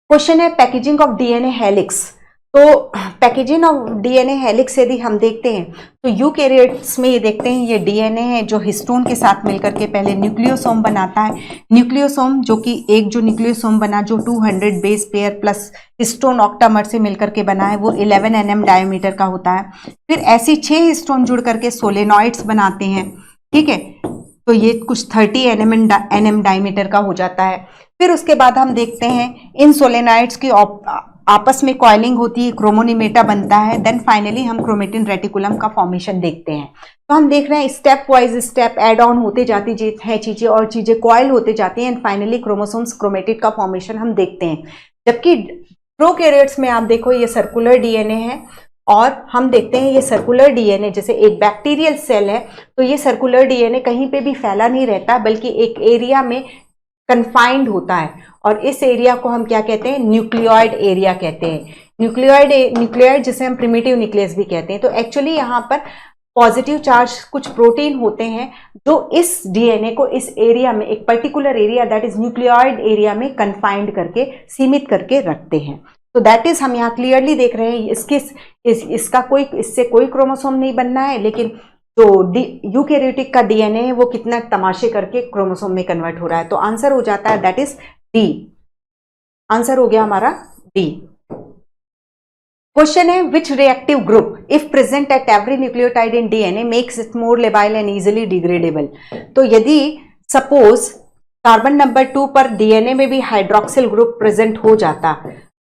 क्वेश्चन है पैकेजिंग ऑफ डीएनए हेलिक्स। तो पैकेजिंग ऑफ डीएनए हेलिक्स यदि हम देखते हैं तो यूकैरियोट्स में ये देखते हैं, ये डीएनए है जो हिस्टोन के साथ मिलकर के पहले न्यूक्लियोसोम बनाता है। न्यूक्लियोसोम जो कि एक जो न्यूक्लियोसोम बना जो 200 base pair plus histone octamer से मिलकर के बना है वो 11 nm डायमीटर का होता है। फिर ऐसी 6 हिस्टोन जुड़ करके सोलेनॉइड्स बनाते हैं। ठीक है, तो ये कुछ 30 nm डायमीटर का हो जाता है। फिर उसके बाद हम देखते हैं इन सोलेनॉइड्स की आपस में कॉइलिंग होती है, क्रोमोनिमेटा बनता है, देन फाइनली हम क्रोमेटिन रेटिकुलम का फॉर्मेशन देखते हैं। तो हम देख रहे हैं step wise step add on होते जाती है चीजें, और चीजें कॉइल होते जाती हैं एंड फाइनली क्रोमोसोम्स क्रोमेटिड का फॉर्मेशन हम देखते हैं। जबकि प्रोकैरियोट्स में आप देखो ये सर्कुलर डीएनए है और हम देखते हैं ये सर्कुलर डीएनए जैसे एक बैक्टीरियल सेल है तो ये सर्कुलर डीएनए कहीं पे भी फैला नहीं रहता बल्कि एक एरिया में कन्फाइंड होता है, और इस एरिया को हम क्या कहते हैं, न्यूक्लियोइड एरिया कहते हैं। न्यूक्लियोइड जिसे हम प्रिमिटिव न्यूक्लियस भी कहते हैं। तो एक्चुअली यहाँ पर पॉजिटिव चार्ज कुछ प्रोटीन होते हैं जो इस डीएनए को इस एरिया में, एक particular area that is nucleoid area में कन्फाइंड करके, सीमित करके रखते हैं। तो दैट इज हम यहाँ क्लियरली देख रहे हैं इसका कोई, इससे कोई क्रोमोसोम नहीं बनना है, लेकिन तो यूकैरियोटिक का डीएनए है वो कितना तमाशे करके क्रोमोसोम में कन्वर्ट हो रहा है। तो आंसर हो जाता है दैट इज डी। आंसर हो गया हमारा डी। क्वेश्चन है which reactive group if present at every nucleotide in DNA makes it more labile and easily degradable. तो यदि सपोज कार्बन नंबर 2 पर डीएनए में भी हाइड्रोक्सिल ग्रुप प्रेजेंट हो जाता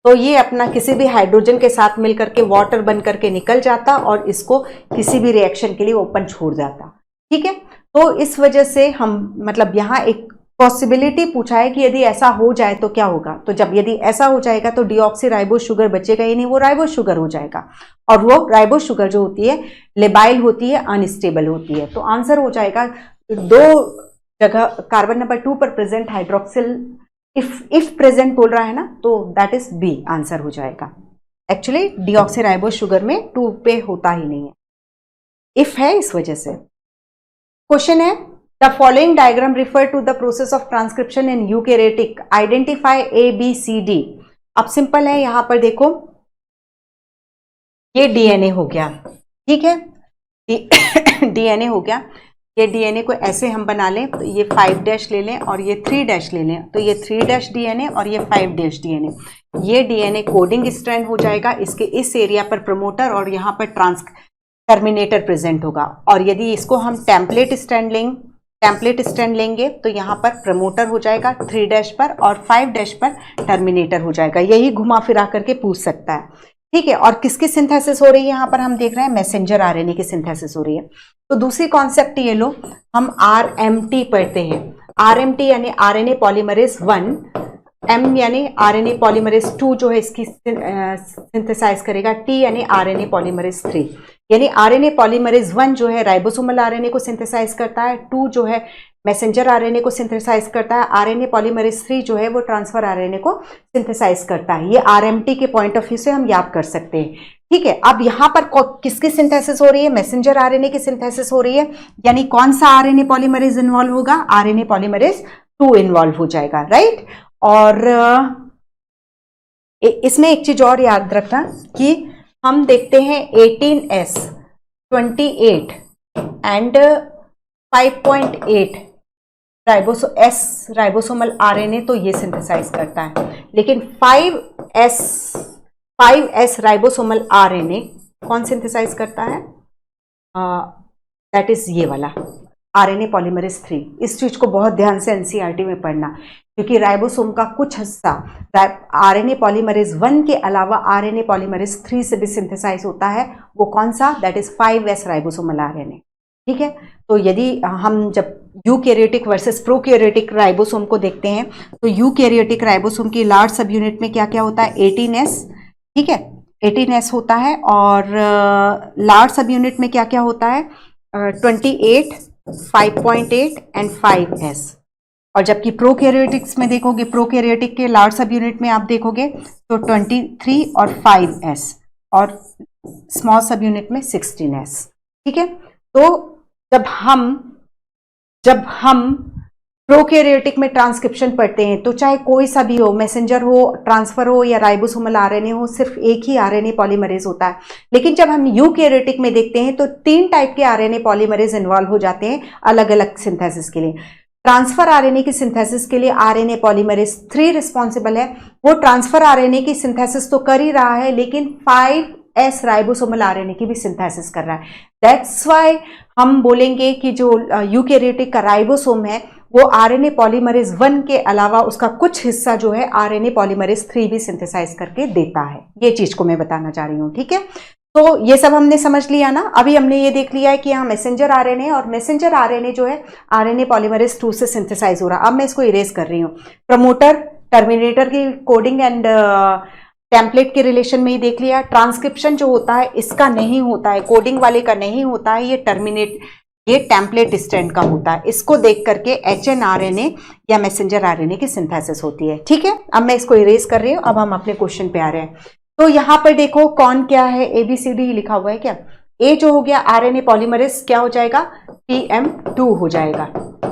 तो ये अपना किसी भी हाइड्रोजन के साथ मिलकर के वाटर बन करके निकल जाता और इसको किसी भी रिएक्शन के लिए ओपन छोड़ जाता। ठीक है, तो इस वजह से हम मतलब यहाँ एक पॉसिबिलिटी पूछा है कि यदि ऐसा हो जाए तो क्या होगा। तो जब यदि ऐसा हो जाएगा तो डीऑक्सीराइबोस शुगर बचेगा ही नहीं, वो राइबोस शुगर हो जाएगा, और वो राइबोस शुगर जो होती है लेबाइल होती है, अनस्टेबल होती है। तो आंसर हो जाएगा 2 जगह कार्बन नंबर 2 पर प्रेजेंट हाइड्रोक्सिल इफ प्रेजेंट बोल रहा है ना, तो दैट इज बी आंसर हो जाएगा। एक्चुअली डीऑक्सीराइबोस शुगर में 2 पे होता ही नहीं है, इफ है इस वजह से। क्वेश्चन है the following diagram refer to the process of transcription in eukaryotic, identify A B C D. अब सिंपल है, यहां पर देखो ये डीएनए हो गया, ठीक है, डीएनए हो गया। ये डीएनए को ऐसे हम बना लें तो ये 5' ले लें और ये 3' ले लें, तो ये 3' डीएनए और ये 5' डीएनए। ये डीएनए कोडिंग स्ट्रैंड हो जाएगा, इसके इस एरिया पर प्रमोटर और यहाँ पर टर्मिनेटर प्रेजेंट होगा। और यदि इसको हम टेम्पलेट स्ट्रैंड लेंगे तो यहाँ पर प्रमोटर हो जाएगा 3' पर और 5' पर टर्मिनेटर हो जाएगा। यही घुमा फिरा करके पूछ सकता है, ठीक है। और किसकी सिंथेसिस हो रही है यहाँ पर हम देख रहे हैं, मैसेंजर आरएनए की सिंथेसिस हो रही है। तो दूसरी कॉन्सेप्ट ये लो, हम आरएमटी पढ़ते हैं। आरएमटी यानी आरएनए पॉलीमरेज 1, एम यानी आरएनए पॉलीमरेज 2 जो है इसकी सिंथेसाइज करेगा, टी यानी आरएनए पॉलीमरेज 3। यानी आरएनए पॉलीमरेज 1 जो है राइबोसोमल आरएनए को सिंथेसाइज करता है, 2 जो है मैसेंजर आरएनए को सिंथेसाइज करता है, आरएनए पॉलीमरेज 3 जो है वो ट्रांसफर आरएनए को सिंथेसाइज करता है। ये आरएमटी के पॉइंट ऑफ व्यू से हम याद कर सकते हैं, ठीक है। अब यहाँ पर किसकी सिंथेसिस हो रही है, मैसेंजर आरएनए की सिंथेसिस हो रही है, यानी कौन सा आरएनए पॉलीमरेज इन्वॉल्व होगा, आरएनए पॉलीमरेज 2 इन्वॉल्व हो जाएगा, राइट। और इसमें एक चीज और याद रखना कि हम देखते हैं 18S 28 एंड 5.8 राइबोसोमल आरएनए तो ये सिंथेसाइज करता है, लेकिन 5S राइबोसोमल आरएनए कौन सिंथेसाइज करता है, दैट इज ये वाला आरएनए पॉलीमरेज 3। इस चीज को बहुत ध्यान से एनसीईआरटी में पढ़ना, क्योंकि राइबोसोम का कुछ हिस्सा आरएनए पॉलीमरेज 1 के अलावा आरएनए पॉलीमरेज 3 से भी सिंथेसाइज होता है। वो कौन सा, that is 5S ribosomal RNA, ठीक है। तो यदि हम जब यूकैरियोटिक वर्सेस प्रोकैरियोटिक राइबोसोम को देखते हैं तो यूकैरियोटिक राइबोसोम की लार्ज सब यूनिट में क्या क्या होता है, 18S, ठीक है, 18S होता है। और लार्ज सब यूनिट में क्या क्या होता है, 28, 5.8 एंड 5S। और जबकि प्रोकैरियोटिक्स में देखोगे, प्रोकैरियोटिक के लार्ज सब यूनिट में आप देखोगे तो 23 और 5S, और स्मॉल सब यूनिट में 16S, ठीक है। तो जब हम प्रोकैरियोटिक में ट्रांसक्रिप्शन पढ़ते हैं तो चाहे कोई सा भी हो, मैसेंजर हो, ट्रांसफर हो या राइबोसोमल आरएनए हो, सिर्फ एक ही आरएनए पॉलीमरेज होता है। लेकिन जब हम यूकैरियोटिक में देखते हैं तो 3 टाइप के आरएनए पॉलीमरेज इन्वॉल्व हो जाते हैं अलग अलग सिंथेसिस के लिए। ट्रांसफर आरएनए की सिंथेसिस के लिए आरएनए पॉलीमरेज 3 रिस्पॉन्सिबल है। वो ट्रांसफर आरएनए की सिंथेसिस तो कर ही रहा है, लेकिन 5S राइबोसोमल आरएनए की भी सिंथेसिस कर रहा है। दैट्स व्हाई हम बोलेंगे कि जो यूकैरियोटिक का राइबोसोम है वो आरएनए पॉलीमरेज 1 के अलावा उसका कुछ हिस्सा जो है आरएनए पॉलीमरेज 3 भी सिंथेसाइज करके देता है। ये चीज को मैं बताना चाह रही हूँ, ठीक है। तो ये सब हमने समझ लिया ना। अभी हमने ये देख लिया है कि यहाँ मैसेंजर आरएनए, और मैसेंजर आरएनए जो है आरएनए पॉलीमरेज 2 से सिंथेसाइज हो रहा है। अब मैं इसको इरेज कर रही हूँ। प्रमोटर टर्मिनेटर की कोडिंग एंड टेम्पलेट के रिलेशन में ही देख लिया। ट्रांसक्रिप्शन जो होता है इसका नहीं होता है, कोडिंग वाले का नहीं होता है, ये टेम्पलेट स्ट्रैंड का होता है। इसको देख करके HNRNA या मैसेंजर आरएनए की सिंथेसिस होती है, ठीक है। अब मैं इसको इरेज कर रही हूँ। अब हम अपने क्वेश्चन पे आ रहे हैं। तो यहाँ पर देखो कौन क्या है, ABCD लिखा हुआ है क्या। A जो हो गया आरएनए पॉलीमरेज क्या हो जाएगा, PM2 हो जाएगा,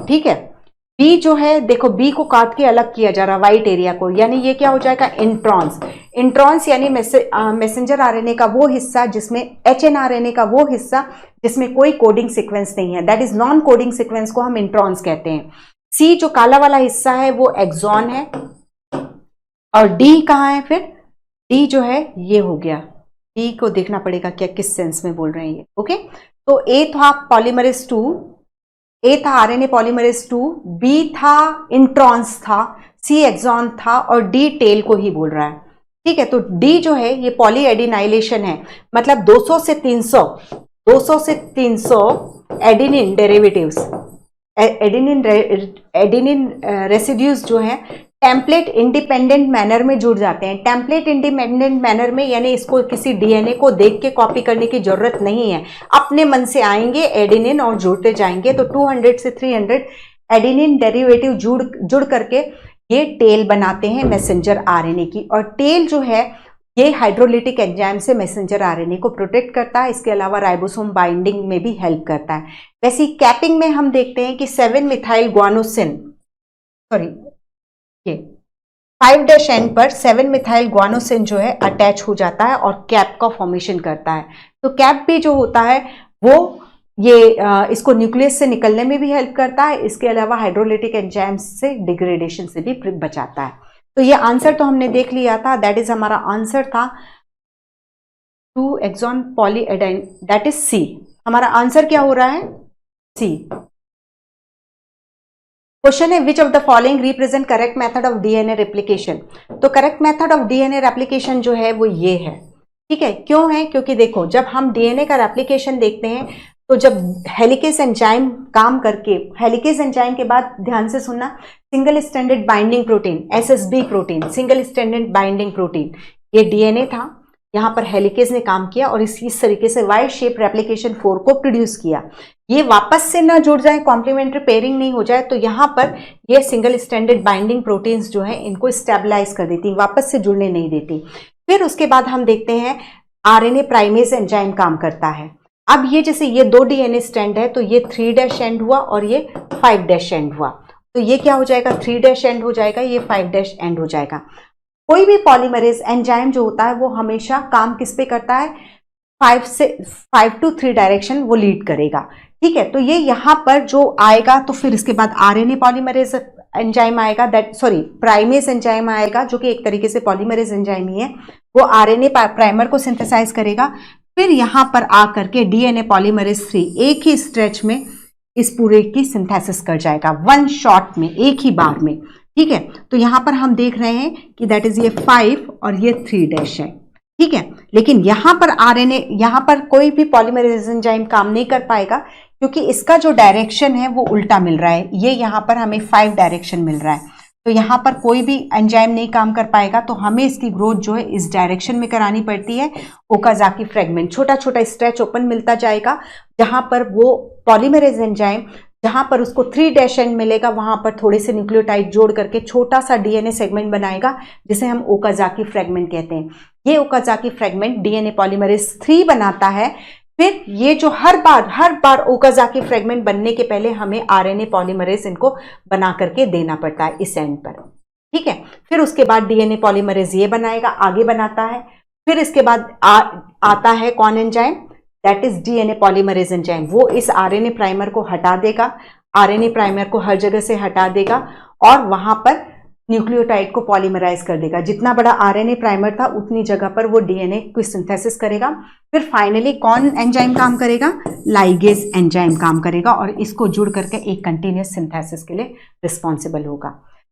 ठीक है। B जो है देखो, B को काट के अलग किया जा रहा है, व्हाइट एरिया को, यानी ये क्या हो जाएगा, इंट्रॉन्स। इंट्रॉन्स यानी मैसेंजर आरएनए का वो हिस्सा जिसमें, HNRNA का वो हिस्सा जिसमें कोई कोडिंग सीक्वेंस नहीं है, that is non coding sequence को हम इंट्रॉन्स कहते हैं। C जो काला वाला हिस्सा है वो एक्सॉन है। और D कहाँ है फिर, D जो है ये हो गया। D को देखना पड़ेगा क्या किस सेंस में बोल रहे हैं ये, ओके। तो A था पॉलीमरेज 2, A था आरएनए पॉलीमरेज 2, B था इंट्रॉन्स था, C एक्सॉन था और D टेल को ही बोल रहा है, ठीक है। तो D जो है ये पॉली एडिनाइलेशन है, मतलब 200 से 300 एडिनिन डेरिवेटिव्स, एडिनिन रेसिड्यूज जो है टेम्पलेट इंडिपेंडेंट मैनर में जुड़ जाते हैं। टेम्पलेट इंडिपेंडेंट मैनर में यानी इसको किसी डीएनए को देख के कॉपी करने की जरूरत नहीं है, अपने मन से आएंगे एडिनिन और जुड़ते जाएंगे। तो 200 से 300 एडिनिन डेरिवेटिव जुड़ करके ये टेल बनाते हैं मैसेंजर आरएनए की। और टेल जो है ये हाइड्रोलिटिक एंजाइम से मैसेंजर आरएनए को प्रोटेक्ट करता है, इसके अलावा राइबोसोम बाइंडिंग में भी हेल्प करता है। वैसे कैपिंग में हम देखते हैं कि 7 मिथाइल ग्वानोसिन, सॉरी ये 5' पर 7 मिथाइल ग्वानोसिन जो है अटैच हो जाता है और कैप का फॉर्मेशन करता है। तो कैप भी जो होता है वो ये इसको न्यूक्लियस से निकलने में भी हेल्प करता है, इसके अलावा हाइड्रोलिटिक एंजाइम्स से डिग्रेडेशन से भी बचाता है। तो ये आंसर तो हमने देख लिया था, दैट इज हमारा आंसर था 2 exon polyadenine, that is C. हमारा आंसर क्या हो रहा है? सी। क्वेश्चन है which of the following represent correct method of DNA replication. तो correct method of DNA replication जो है वो ये है, ठीक है। क्यों है? क्योंकि देखो, जब हम डीएनए का रेप्लिकेशन देखते हैं तो जब हेलिकेज एंजाइम काम करके, हेलिकेज एंजाइम के बाद ध्यान से सुनना, single stranded binding protein, SSB protein, single stranded binding protein, ये डीएनए था, यहां पर हेलिकेज ने काम किया और इस तरीके से वाई शेप रेप्लिकेशन 4 को प्रोड्यूस किया। ये वापस से ना जुड़ जाए, कॉम्प्लीमेंट्री पेयरिंग नहीं हो जाए, तो यहां पर ये सिंगल स्ट्रैंडेड बाइंडिंग प्रोटीन्स जो है इनको स्टेबलाइज कर देती, वापस से जुड़ने नहीं देती। फिर उसके बाद हम देखते हैं आरएनए प्राइमेज एंजाइम काम करता है। अब ये जैसे ये 2 डीएनए स्ट्रैंड है तो ये 3' एंड हुआ और ये 5' एंड हुआ, तो ये क्या हो जाएगा? 3' एंड हो जाएगा, ये 5' एंड हो जाएगा। कोई भी पॉलीमरेज एंजाइम जो होता है वो हमेशा काम किस पे करता है? 5 to 3 डायरेक्शन वो लीड करेगा, ठीक है। तो ये यहां पर जो आएगा तो फिर इसके बाद आरएनए पॉलीमरेज एंजाइम आएगा, दैट सॉरी प्राइमेज एंजाइम आएगा जो कि एक तरीके से पॉलीमरेज एंजाइम ही है, वो आरएनए प्राइमर को सिंथेसाइज करेगा। फिर यहां पर आकर के डीएनए पॉलीमरेज 3 एक ही स्ट्रेच में इस पूरे की सिंथेसिस कर जाएगा, 1 शॉट में, एक ही बार में, ठीक है। तो यहां पर हम देख रहे हैं कि दैट इज ये 5 और ये 3' है, ठीक है। लेकिन यहां पर आरएनए, यहां पर कोई भी पॉलीमरेज एंजाइम काम नहीं कर पाएगा क्योंकि इसका जो डायरेक्शन है वो उल्टा मिल रहा है, ये यहां पर हमें 5 डायरेक्शन मिल रहा है, तो यहां पर कोई भी एंजाइम नहीं काम कर पाएगा। तो हमें इसकी ग्रोथ जो है इस डायरेक्शन में करानी पड़ती है। ओकाजाकी फ्रेगमेंट, छोटा छोटा स्ट्रेच ओपन मिलता जाएगा, जहां पर वो पॉलीमरेज एंजाइम, जहां पर उसको 3' एंड मिलेगा वहां पर थोड़े से न्यूक्लियोटाइड जोड़ करके छोटा सा डीएनए सेगमेंट बनाएगा, जिसे हम ओकाजाकी फ्रेगमेंट कहते हैं। ये ओकाजाकी फ्रेगमेंट डीएनए पॉलीमरेज 3 बनाता है। फिर ये जो हर बार ओकाजाकी फ्रेगमेंट बनने के पहले हमें आरएनए पॉलीमरेज इनको बना करके देना पड़ता है इस एंड पर, ठीक है। फिर उसके बाद डीएनए पॉलीमरेज ये बनाएगा, आगे बनाता है। फिर इसके बाद आता है कौन enzyme? That is DNA polymerase enzyme. वो इस आरएनए प्राइमर को हटा देगा, आरएनए प्राइमर को हर जगह से हटा देगा और वहां पर न्यूक्लियोटाइड को पॉलीमराइज कर देगा। जितना बड़ा आरएनए प्राइमर था उतनी जगह पर वो डीएनए की सिंथेसिस करेगा। फिर फाइनली कौन एंजाइम काम करेगा? लाइगेज एंजाइम काम करेगा और इसको जुड़ करके एक कंटिन्यूअस सिंथेसिस के लिए रिस्पॉन्सिबल होगा।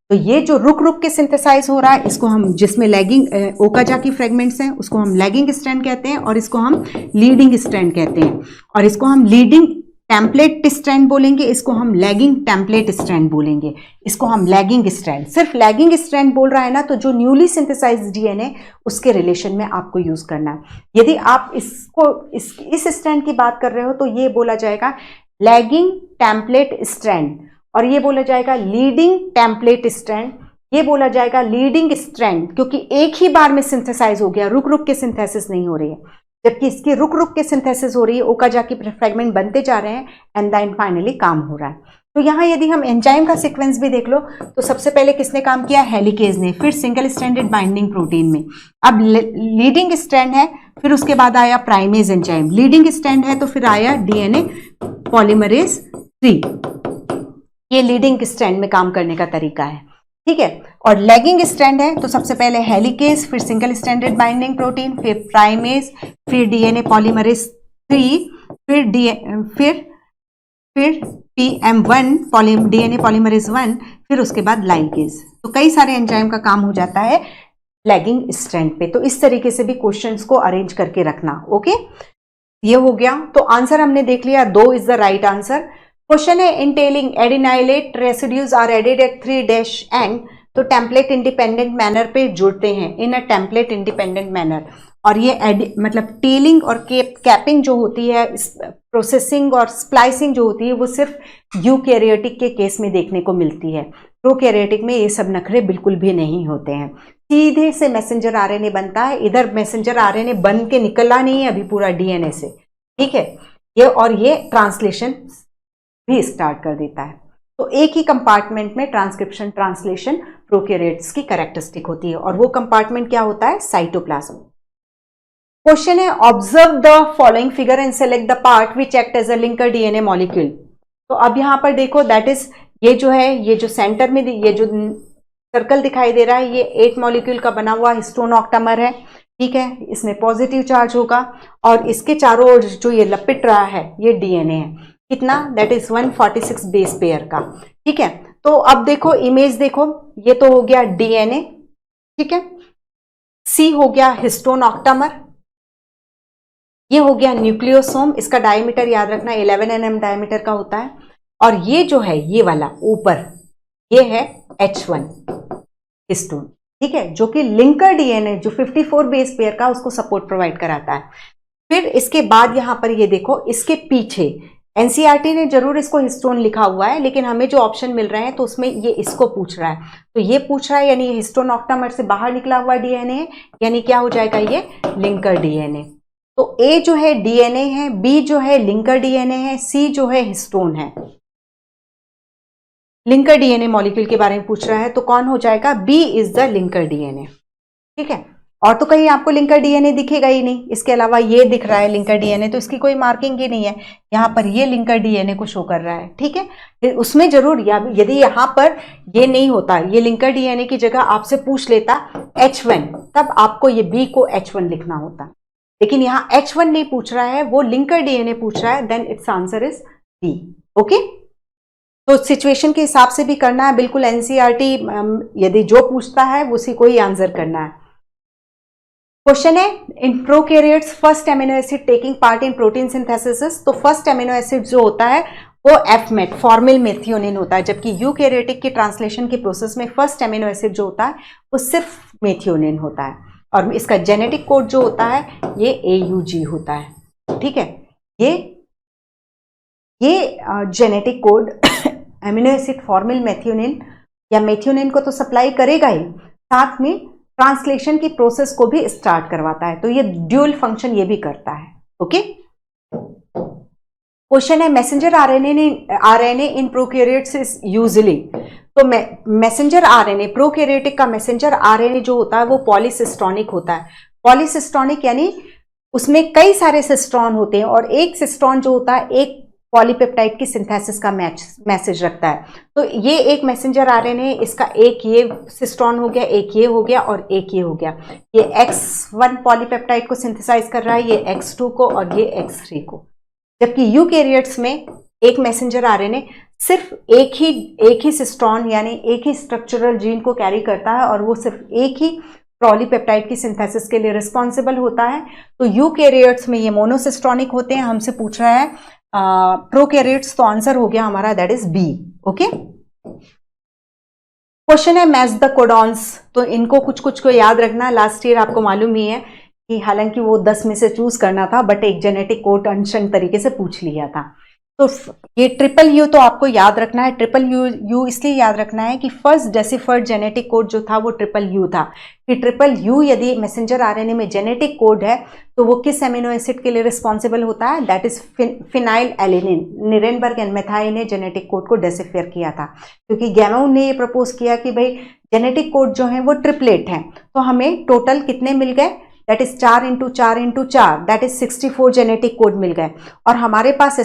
तो ये जो रुक रुक के सिंथेसाइज हो रहा है, इसको हम, जिसमें लैगिंग ओकाजाकी फ्रेगमेंट्स हैं, उसको हम लैगिंग स्ट्रैंड कहते हैं और इसको हम लीडिंग स्ट्रैंड कहते हैं। और इसको हम लीडिंग टेम्पलेट स्ट्रैंड बोलेंगे, इसको हम लैगिंग टेम्पलेट स्ट्रैंड बोलेंगे, इसको हम लैगिंग स्ट्रैंड। सिर्फ लैगिंग स्ट्रैंड बोल रहा है ना, तो जो न्यूली सिंथेसाइज्ड डीएनए उसके रिलेशन में आपको यूज करना है। यदि आप इसको इस स्ट्रैंड की बात कर रहे हो तो ये बोला जाएगा लैगिंग टेम्पलेट स्ट्रैंड, और ये बोला जाएगा लीडिंग टेम्पलेट स्ट्रैंड, ये बोला जाएगा लीडिंग स्ट्रैंड, क्योंकि एक ही बार में सिंथेसाइज हो गया, रुक रुक के सिंथेसिस नहीं हो रही है। जबकि इसकी रुक रुक के सिंथेसिस हो रही है, ओकाजाकी फ्रेगमेंट बनते जा रहे हैं एंड देन फाइनली काम हो रहा है। तो यहाँ यदि हम एंजाइम का सीक्वेंस भी देख लो तो सबसे पहले किसने काम किया? हेलिकेज ने, फिर सिंगल स्ट्रैंडेड बाइंडिंग प्रोटीन में। अब लीडिंग स्ट्रैंड है, फिर उसके बाद आया प्राइमेज एंजाइम। लीडिंग स्ट्रैंड है तो फिर आया डीएनए पॉलीमरेज 3। ये लीडिंग स्ट्रैंड में काम करने का तरीका है, ठीक है। और लैगिंग स्ट्रैंड है तो सबसे पहले हेलिकेज, फिर सिंगल स्ट्रैंडेड बाइंडिंग प्रोटीन, फिर प्राइमेज, फिर डीएनए पॉलीमरेज 3, फिर PM1 डीएनए पॉलीमरेज 1, फिर उसके बाद लाइगेज। तो कई सारे एंजाइम का काम हो जाता है लैगिंग स्ट्रैंड पे। तो इस तरीके से भी क्वेश्चंस को अरेंज करके रखना, ओके। ये हो गया, तो आंसर हमने देख लिया, 2 is the right answer. Question है इंटेलिंग adenylate residues are added at 3' end, तो टेम्पलेट इंडिपेंडेंट मैनर पे जुड़ते हैं in a template independent manner. और ये मतलब टेलिंग और कैपिंग जो होती है, प्रोसेसिंग और स्प्लाइसिंग जो होती है, वो सिर्फ यूकैरियोटिक के केस में देखने को मिलती है। प्रोकैरियोटिक में ये सब नखरे बिल्कुल भी नहीं होते हैं। सीधे से मैसेंजर आरएनए बनता है, इधर मैसेंजर आरएनए बन के निकला नहीं है अभी पूरा डीएनए से, ठीक है। ये ट्रांसलेशन भी स्टार्ट कर देता है। तो एक ही कंपार्टमेंट में ट्रांसक्रिप्शन, ट्रांसलेशन, प्रोकैरियोट्स की कैरेक्टरिस्टिक होती है, और वो कंपार्टमेंट क्या होता है? साइटोप्लाज्म। क्वेश्चन है observe the following figure and select the part which act as a linker DNA molecule. तो अब यहां पर देखो दैट इज ये जो है, ये जो सेंटर में ये जो सर्कल दिखाई दे रहा है ये 8 मॉलिक्यूल का बना हुआ हिस्टोन ऑक्टामर है, ठीक है। इसमें पॉजिटिव चार्ज होगा और इसके चारों ओर जो ये लपेट रहा है ये डीएनए है, कितना, दैट इज 146 बेस पेयर का, ठीक है। तो अब देखो इमेज देखो, ये तो हो गया डीएनए, ठीक है। सी हो गया हिस्टोन ऑक्टामर, ये हो गया न्यूक्लियोसोम, इसका डायमीटर याद रखना 11 nm डायमीटर का होता है। और ये जो है ये वाला ऊपर ये है H1 हिस्टोन, ठीक है, जो कि लिंकर डीएनए जो 54 बेस पेयर का उसको सपोर्ट प्रोवाइड कराता है। फिर इसके बाद यहां पर ये देखो इसके पीछे एनसीईआरटी ने जरूर इसको हिस्टोन लिखा हुआ है, लेकिन हमें जो ऑप्शन मिल रहे हैं तो उसमें ये इसको पूछ रहा है, तो ये पूछ रहा है यानी ये हिस्टोन ऑक्टामर से बाहर निकला हुआ डीएनए है, यानी क्या हो जाएगा ये लिंकर डीएनए। तो ए जो है डीएनए है, बी जो है लिंकर डीएनए है, सी जो है हिस्टोन है। लिंकर डीएनए मॉलिक्यूल के बारे में पूछ रहा है तो कौन हो जाएगा, B is the linker DNA, ठीक है। और तो कहीं आपको लिंकर डीएनए दिखेगा ही नहीं, इसके अलावा ये दिख रहा है लिंकर डीएनए, तो इसकी कोई मार्किंग ही नहीं है, यहां पर ये लिंकर डीएनए को शो कर रहा है, ठीक है। फिर उसमें जरूर यदि यहां पर ये नहीं होता, ये लिंकर डीएनए की जगह आपसे पूछ लेता H1, तब आपको ये बी को H1 लिखना होता, लेकिन यहां H1 नहीं पूछ रहा है, वो लिंकर डीएनए पूछ रहा है, then it's answer is B, okay. तो सिचुएशन के हिसाब से भी करना है, बिल्कुल एनसीईआरटी यदि जो पूछता है उसी को ही आंसर करना है। क्वेश्चन है in prokaryotes first amino acid taking part in protein synthesis. तो फर्स्ट एमिनो एसिड जो होता है वो एफमेट फॉर्मिल मेथियोनिन होता है, जबकि यूकैरियोटिक की ट्रांसलेशन के प्रोसेस में फर्स्ट एमिनो एसिड जो होता है वो सिर्फ मेथियोनिन होता है, और इसका जेनेटिक कोड जो होता है ये AUG होता है, ठीक है। ये genetic code amino acid formal methionine या मेथियोनिन को तो सप्लाई करेगा ही, साथ में ट्रांसलेशन की प्रोसेस को भी स्टार्ट करवाता है, तो ये ड्यूल फंक्शन ये भी करता है, ओके। क्वेश्चन है messenger RNA in prokaryotes is usually. तो मैसेंजर आरएनए, प्रोकैरियोटिक का मैसेंजर आरएनए जो होता है वो पॉलीसिस्टोनिक होता है। पॉलीसिस्टोनिक यानी उसमें कई सारे सिस्टोन होते हैं और एक सिस्टोन जो होता है एक पॉलीपेप्टाइड की सिंथेसिस का मैसेज रखता है। तो ये एक मैसेंजर आरएनए, इसका एक ये सिस्टोन हो गया, एक ये हो गया और एक ये हो गया। ये X1 पॉलीपेप्टाइड को सिंथेसाइज कर रहा है, ये X2 को और ये X3 को। जबकि यूकैरियोट्स में एक मैसेंजर आरएनए सिर्फ एक ही सिस्टोन यानी एक ही स्ट्रक्चरल जीन को कैरी करता है और वो सिर्फ एक ही पॉलीपेप्टाइड की सिंथेसिस के लिए रिस्पॉन्सिबल होता है। तो यूकैरियोट्स में ये मोनोसिस्टोनिक होते हैं। हमसे पूछ रहा है प्रोकैरियोट्स, तो आंसर हो गया हमारा that is B, okay. Question है मैच द कोडॉन्स। तो इनको कुछ को याद रखना, लास्ट ईयर आपको मालूम ही है कि हालांकि वो 10 में से चूज करना था बट एक जेनेटिक कोड अनशन तरीके से पूछ लिया था। तो ये ट्रिपल यू तो आपको याद रखना है। ट्रिपल यू इसलिए याद रखना है कि फर्स्ट डेसिफर्ड जेनेटिक कोड जो था वो ट्रिपल यू था, कि ट्रिपल यू यदि मैसेंजर आरएनए में जेनेटिक कोड है तो वो किस एमिनो एसिड के लिए रिस्पॉन्सिबल होता है, that is phenylalanine. Nirenberg and Matthaei ने जेनेटिक कोड को डेसिफर किया था, क्योंकि गैमोन ने ये प्रपोज किया कि भाई जेनेटिक कोड जो है वो ट्रिपलेट हैं, तो हमें टोटल कितने मिल गए, that is 4 × 4 × 4, that is 64 genetic code मिल गए। और हमारे पास जो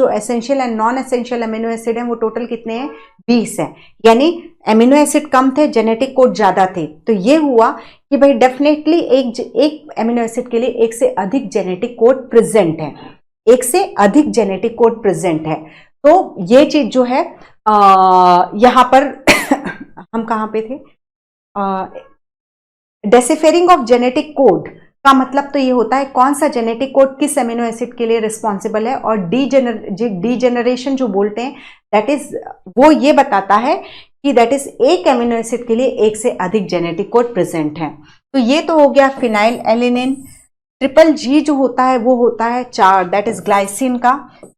essential and non essential amino acid है वो टोटल कितने हैं, 20 है। यानी एमिनो एसिड कम थे, जेनेटिक कोड ज्यादा थे। तो ये हुआ कि भाई डेफिनेटली एक एमिनो एसिड के लिए एक से अधिक जेनेटिक कोड प्रेजेंट है, एक से अधिक जेनेटिक कोड प्रेजेंट है। तो ये चीज जो है यहां पर हम कहां पे थे, डेसिफरिंग ऑफ जेनेटिक कोड का मतलब तो ये होता है कौन सा जेनेटिक कोड किस एमिनो एसिड के लिए रिस्पॉन्सिबल है, और डीजेनरेशन जो बोलते हैं दैट इज वो ये बताता है कि दैट इज एक एमिनो एसिड के लिए एक से अधिक जेनेटिक कोड प्रेजेंट है। तो ये तो हो गया फिनाइल एलिनिन। ट्रिपल जी जो होता है वो होता है 4, दैट इज ग्लाइसिन का।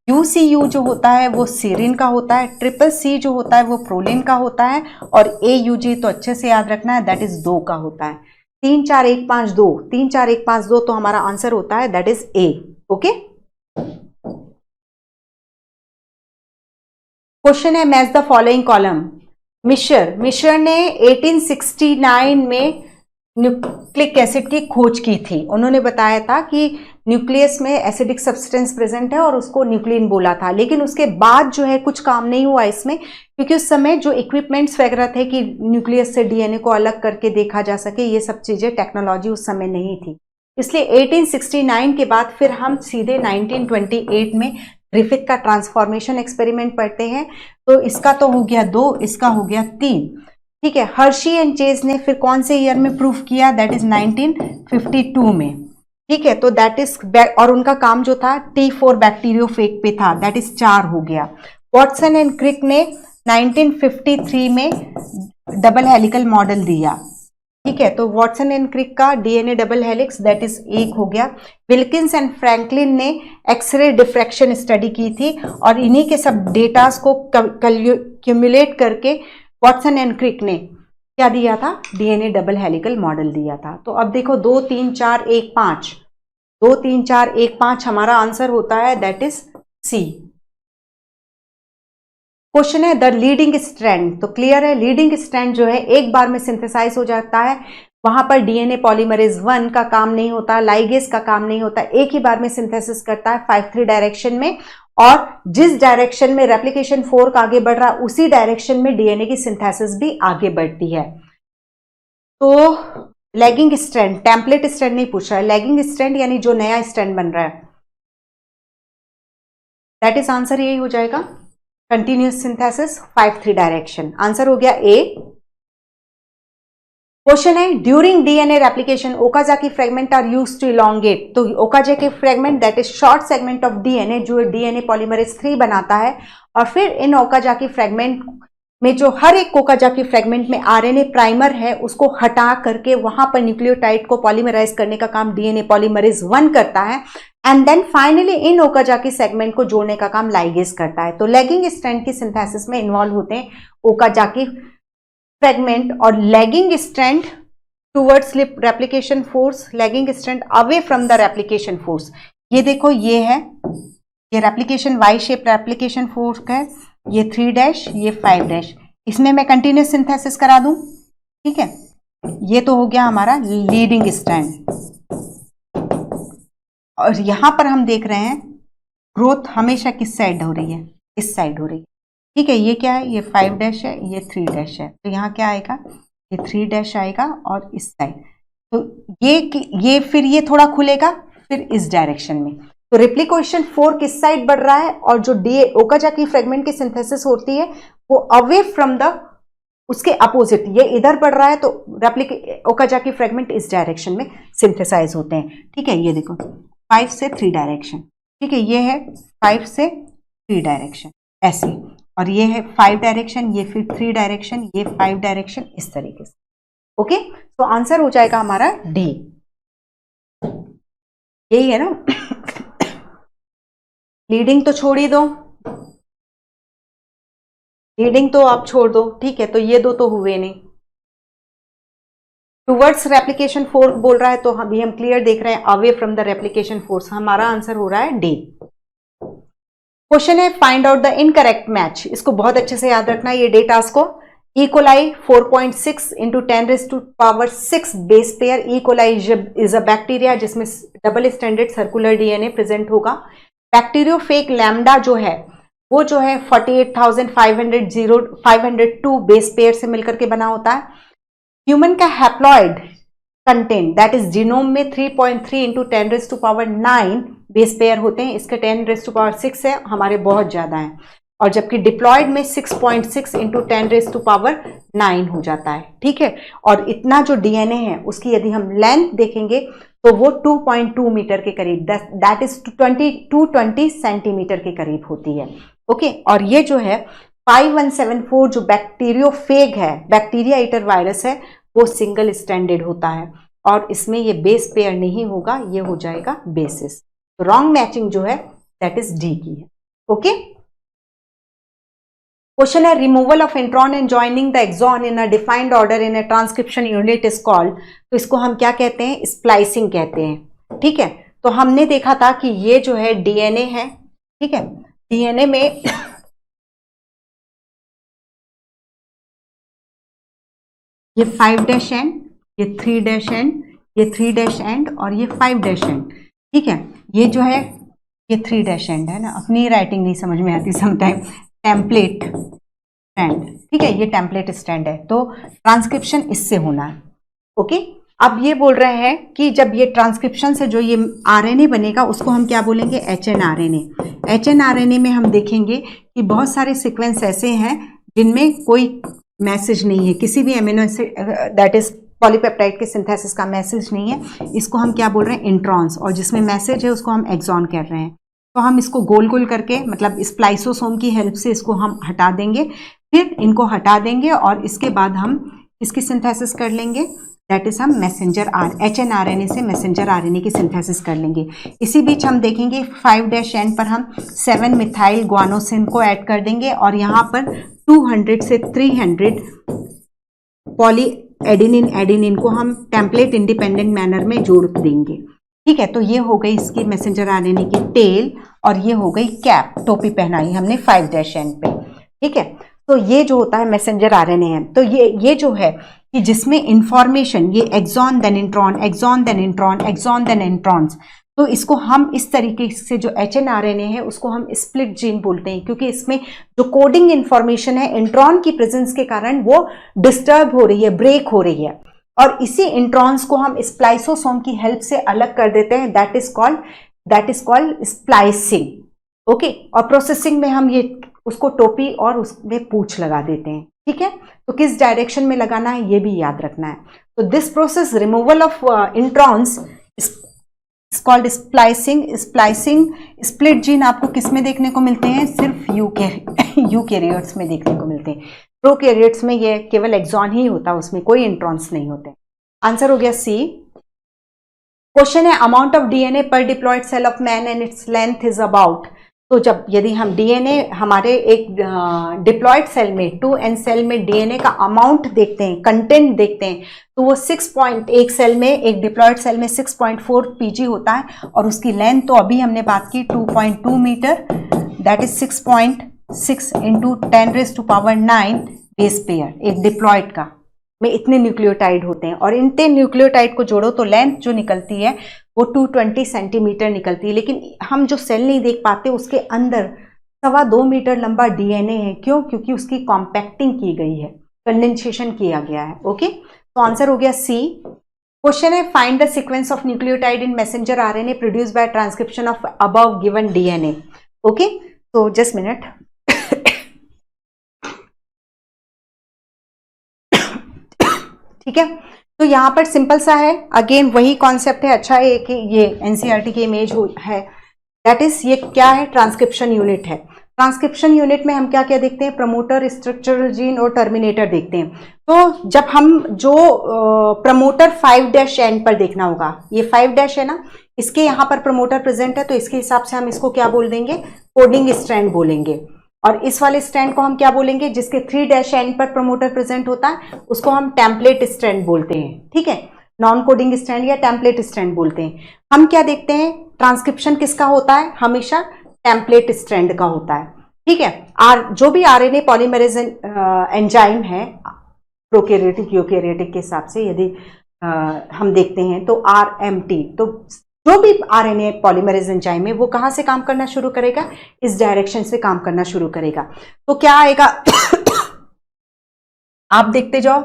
यूसीयू जो होता है वो सीरिन का होता है। ट्रिपल सी जो होता है वो प्रोलिन का होता है। और AUG तो अच्छे से याद रखना है, दैट इज 2 का होता है। 3 4 1 5 2, 3 4 1 5 2 तो हमारा आंसर होता है that is A, okay. Question है मैच द फॉलोइंग कॉलम। मिश्र ने 1869 में न्यूक्लिक एसिड की खोज की थी। उन्होंने बताया था कि न्यूक्लियस में एसिडिक सब्सटेंस प्रेजेंट है और उसको न्यूक्लिन बोला था, लेकिन उसके बाद जो है कुछ काम नहीं हुआ इसमें, क्योंकि उस समय जो इक्विपमेंट्स वगैरह थे कि न्यूक्लियस से डीएनए को अलग करके देखा जा सके, ये सब चीजें टेक्नोलॉजी उस समय नहीं थी। इसलिए 1869 के बाद फिर हम सीधे 1928 में ग्रिफिथ का ट्रांसफॉर्मेशन एक्सपेरिमेंट पढ़ते हैं। तो इसका तो हो गया 2, इसका हो गया 3। ठीक है, हर्शी एंड चेज ने फिर कौन से ईयर में प्रूफ किया? दैट इज 1952 में। ठीक है, तो दैट इज, और उनका काम जो था T4 बैक्टीरियोफेग पे था, दैट इज 4 हो गया। वॉटसन एंड क्रिक ने 1953 में डबल हेलिकल मॉडल दिया। ठीक है, तो वॉटसन एंड क्रिक का DNA double helix, that is 1 हो गया। विल्किंस एंड फ्रैंकलिन ने एक्सरे डिफ्रैक्शन स्टडी की थी और इन्हीं के सब डेटास को क्यूमुलेट करके वॉटसन एंड क्रिक ने क्या दिया था? डीएनए डबल हेलिकल मॉडल दिया था। तो अब देखो 2 3 4 1 5, 2 3 4 1 5 हमारा आंसर होता है, दैट इज सी। क्वेश्चन है द लीडिंग स्ट्रैंड। तो क्लियर है, लीडिंग स्ट्रैंड जो है एक बार में सिंथेसाइज हो जाता है, वहां पर डीएनए पॉलीमरेज 1 का काम नहीं होता, लाइगेज का काम नहीं होता, एक ही बार में सिंथेसिस करता है 5'3" डायरेक्शन में, और जिस डायरेक्शन में रेप्लिकेशन फोर्क आगे बढ़ रहा है उसी डायरेक्शन में डीएनए की सिंथेसिस भी आगे बढ़ती है। तो लैगिंग स्ट्रैंड, टेम्पलेट स्ट्रैंड नहीं पूछ रहा है, लैगिंग स्ट्रैंड यानी जो नया स्ट्रैंड बन रहा है, दैट इज आंसर यही हो जाएगा, कंटिन्यूस सिंथेसिस 5'3" डायरेक्शन। आंसर हो गया ए। क्वेश्चन है during DNA replication Okazaki fragment are used to elongate. तो Okazaki fragment that is short segment of DNA जो डीएनए पॉलीमरेज 3 बनाता है, और फिर इन ओकाजाकी फ्रेगमेंट में जो हर एक ओकाजाकी फ्रेगमेंट में आरएनए प्राइमर है उसको हटा करके वहां पर न्यूक्लियोटाइड को पॉलीमराइज करने का काम डीएनए पॉलीमरेज 1 करता है, एंड देन फाइनली इन ओकाजाकी सेगमेंट को जोड़ने का काम लाइगेज करता है। तो लैगिंग स्ट्रैंड की सिंथेसिस में इन्वॉल्व होते हैं ओकाजाकी फ्रेगमेंट और lagging strand towards replication forks, lagging strand away from the replication forks. ये देखो, ये है, ये replication Y shape replication forks है, ये 3', ये 5'। इसमें मैं कंटिन्यूस सिंथेसिस करा दूं। ठीक है, ये तो हो गया हमारा लीडिंग स्ट्रैंड, और यहां पर हम देख रहे हैं ग्रोथ हमेशा किस साइड हो रही है? इस साइड हो रही है। ठीक है, ये क्या है? ये 5' है, ये 3' है, तो यहाँ क्या आएगा? ये 3' आएगा और इस साइड, तो ये फिर ये थोड़ा खुलेगा फिर इस डायरेक्शन में। तो रेप्लिकेशन 4 किस साइड बढ़ रहा है, और जो ओकाजाकी फ्रेगमेंट की सिंथेसिस होती है वो अवे फ्रॉम द, उसके अपोजिट, ये इधर बढ़ रहा है तो ओकाजाकी फ्रेगमेंट इस डायरेक्शन में सिंथेसाइज होते हैं। ठीक है, ये देखो 5 से 3 डायरेक्शन। ठीक है, ये है 5 से 3 डायरेक्शन ऐसे, और ये है 5 डायरेक्शन, ये फिर 3 डायरेक्शन, ये 5 डायरेक्शन, इस तरीके से। ओके, तो आंसर हो जाएगा हमारा डी। यही है ना। लीडिंग तो छोड़ ही दो, लीडिंग तो आप छोड़ दो। ठीक है, तो ये दो तो हुए नहीं। टूवर्ड्स रेप्लिकेशन फोर्स बोल रहा है, तो अभी हम क्लियर देख रहे हैं away from the replication force. हमारा आंसर हो रहा है डी। क्वेश्चन है find out the incorrect match. इसको बहुत अच्छे से याद रखना ये डेटास को। E. coli 4.6 into 10⁶ base pair. E. coli is a bacteria जिसमें double standard circular DNA present होगा। बैक्टीरियोफेग लैम्डा जो है वो जो है 48,502 बेस पेयर से मिलकर के बना होता है। ह्यूमन का haploid content that is genome में 3.3 into 10⁹ बेस पेयर होते हैं। इसके 10⁶ है, हमारे बहुत ज्यादा है, और जबकि डिप्लॉयड में 6.6 into 10⁹ हो जाता है। ठीक है, और इतना जो डीएनए है उसकी यदि हम लेंथ देखेंगे तो वो 2.2 मीटर के करीब, दैट इज 220 सेंटीमीटर के करीब होती है। ओके, और ये जो है 5174 जो बैक्टीरियोफेग है, बैक्टीरिया ईटर वायरस है, वो सिंगल स्टैंडर्ड होता है, और इसमें ये बेस पेयर नहीं होगा, ये हो जाएगा बेसिस। तो रॉन्ग मैचिंग जो है दैट इज डी की है। ओके, क्वेश्चन है removal of intron and joining the exon in a defined order in a transcription unit is called. तो इसको हम क्या कहते हैं? स्प्लाइसिंग कहते हैं। ठीक है, तो हमने देखा था कि ये जो है डीएनए है। ठीक है, डीएनए में ये 5' एंड ये 3 डैश एंड, ये 3 डैश एंड और ये 5 डैश एंड। ठीक है, ये जो है ये 3 डैश एंड है ना, अपनी राइटिंग नहीं समझ में आती समटाइम। टेम्पलेट स्टैंड, ठीक है, ये टेम्पलेट स्टैंड है, तो ट्रांसक्रिप्शन इससे होना है। ओके, अब ये बोल रहे हैं कि जब ये ट्रांसक्रिप्शन से जो ये आरएनए बनेगा उसको हम क्या बोलेंगे, एचएनआरएनए। एचएनआरएनए में हम देखेंगे कि बहुत सारे सीक्वेंस ऐसे हैं जिनमें कोई मैसेज नहीं है, किसी भी amino acid that is polypeptide के सिंथेसिस का मैसेज नहीं है, इसको हम क्या बोल रहे हैं, इंट्रॉन्स, और जिसमें मैसेज है उसको हम एक्सॉन कर रहे हैं। तो हम इसको गोल गोल करके, मतलब स्प्लाइसोसोम की हेल्प से इसको हम हटा देंगे, फिर इनको हटा देंगे और इसके बाद हम इसकी सिंथेसिस कर लेंगे, दैट इज हम मैसेंजर एचएनआरएनए से मैसेंजर आरएनए की सिंथेसिस कर लेंगे। इसी बीच हम देखेंगे 5 डैश एंड पर हम 7 मिथाइल ग्वानोसिन को ऐड कर देंगे और यहाँ पर 200 से 300 पॉली एडेनिन को हम टेम्पलेट इंडिपेंडेंट मैनर में जोड़ देंगे। ठीक है, तो ये हो गई इसकी मैसेंजर आरएनए की टेल और ये हो गई कैप, टोपी पहनाई हमने 5 डैश एंड पे। ठीक है, तो ये जो होता है मैसेंजर आरएनए है, तो ये जो है कि जिसमें इंफॉर्मेशन, ये exon then intron, exon then intron, exon then introns, तो इसको हम इस तरीके से जो एचएनआरएनए है उसको हम स्प्लिट जीन बोलते हैं, क्योंकि इसमें जो कोडिंग इंफॉर्मेशन है इंट्रॉन की प्रेजेंस के कारण वो डिस्टर्ब हो रही है, ब्रेक हो रही है, और इसी इंट्रॉन्स को हम स्प्लाइसोसोम की हेल्प से अलग कर देते हैं, that is called splicing. Okay, और प्रोसेसिंग में हम ये उसको टोपी और उसमें पूंछ लगा देते हैं। ठीक है, तो किस डायरेक्शन में लगाना है ये भी याद रखना है। तो this process removal of introns is called splicing. Split gene आपको किस में देखने को मिलते हैं, सिर्फ यूकैरियोट्स में देखने को मिलते हैं। प्रोकैरियोट्स में ये केवल एक्सॉन ही होता है, उसमें कोई इंट्रॉन्स नहीं होते। आंसर हो गया सी। क्वेश्चन है amount of DNA per diploid cell of man and its length is about. तो जब यदि हम डीएनए हमारे एक डिप्लॉयड सेल में 2n सेल में डीएनए का अमाउंट देखते हैं, कंटेंट देखते हैं, तो वो 6.1 सेल में, एक डिप्लॉयड सेल में 6.4 pg होता है और उसकी लेंथ तो अभी हमने बात की 2.2 metre, that is 6.6 into 10⁹ base pair. एक डिप्लॉयड का में इतने न्यूक्लियोटाइड होते हैं और इतने न्यूक्लियोटाइड को जोड़ो तो लेंथ जो निकलती है वो 220 सेंटीमीटर निकलती है। लेकिन हम जो सेल नहीं देख पाते उसके अंदर 2.25 मीटर लंबा डीएनए है। क्यों? क्योंकि उसकी कॉम्पैक्टिंग की गई है, कंडेंसेशन किया गया है। ओके, तो आंसर हो गया सी। क्वेश्चन है find the sequence of nucleotide in messenger RNA produced by transcription of above given DNA. Okay, तो जस्ट मिनट। ठीक है, तो यहां पर सिंपल सा है, अगेन वही कॉन्सेप्ट है। अच्छा है कि ये एनसीईआरटी की इमेज है, दैट इज ये क्या है, ट्रांसक्रिप्शन यूनिट है। ट्रांसक्रिप्शन यूनिट में हम क्या क्या देखते हैं, प्रमोटर, स्ट्रक्चरल जीन और टर्मिनेटर देखते हैं। तो जब हम जो प्रमोटर 5' पर देखना होगा, ये 5' है ना, इसके यहाँ पर प्रमोटर प्रेजेंट है, तो इसके हिसाब से हम इसको क्या बोल देंगे, कोडिंग स्ट्रैंड बोलेंगे। और इस वाले स्ट्रैंड को हम क्या बोलेंगे, जिसके 3' पर प्रमोटर प्रेजेंट होता है उसको हम टेम्पलेट स्ट्रैंड बोलते हैं। ठीक है, नॉन कोडिंग स्ट्रैंड या टेम्पलेट स्ट्रैंड बोलते हैं। हम क्या देखते हैं, ट्रांसक्रिप्शन किसका होता है, हमेशा टेम्पलेट स्ट्रैंड का होता है। ठीक है, जो भी आरएनए पॉलीमरेज एंजाइम है प्रोकैरियोटिक यूकैरियोटिक के हिसाब से यदि हम देखते हैं तो आरएमटी, तो जो भी आरएनए पॉलीमरेज एंजाइम है वो कहां से काम करना शुरू करेगा, इस डायरेक्शन से काम करना शुरू करेगा। तो क्या आएगा आप देखते जाओ।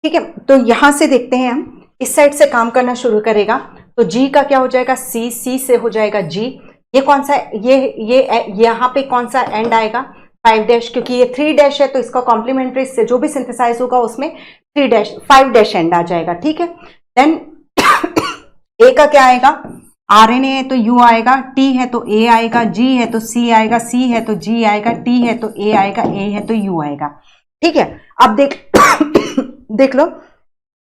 ठीक है, तो यहां से देखते हैं हम, इस साइड से काम करना शुरू करेगा, तो जी का क्या हो जाएगा, सी, सी से हो जाएगा जी। ये कौन सा, ये यहां पे कौन सा एंड आएगा, 5' क्योंकि ये 3' है, तो इसका कॉम्प्लीमेंट्री से जो भी सिंथेसाइज होगा उसमें 5' एंड आ जाएगा। ठीक है, देन ए का क्या आएगा, आरएनए है तो यू आएगा, टी है तो ए आएगा, जी है तो सी आएगा, सी है तो जी आएगा, टी है तो ए आएगा, ए है तो यू आएगा। ठीक है, अब देख लो,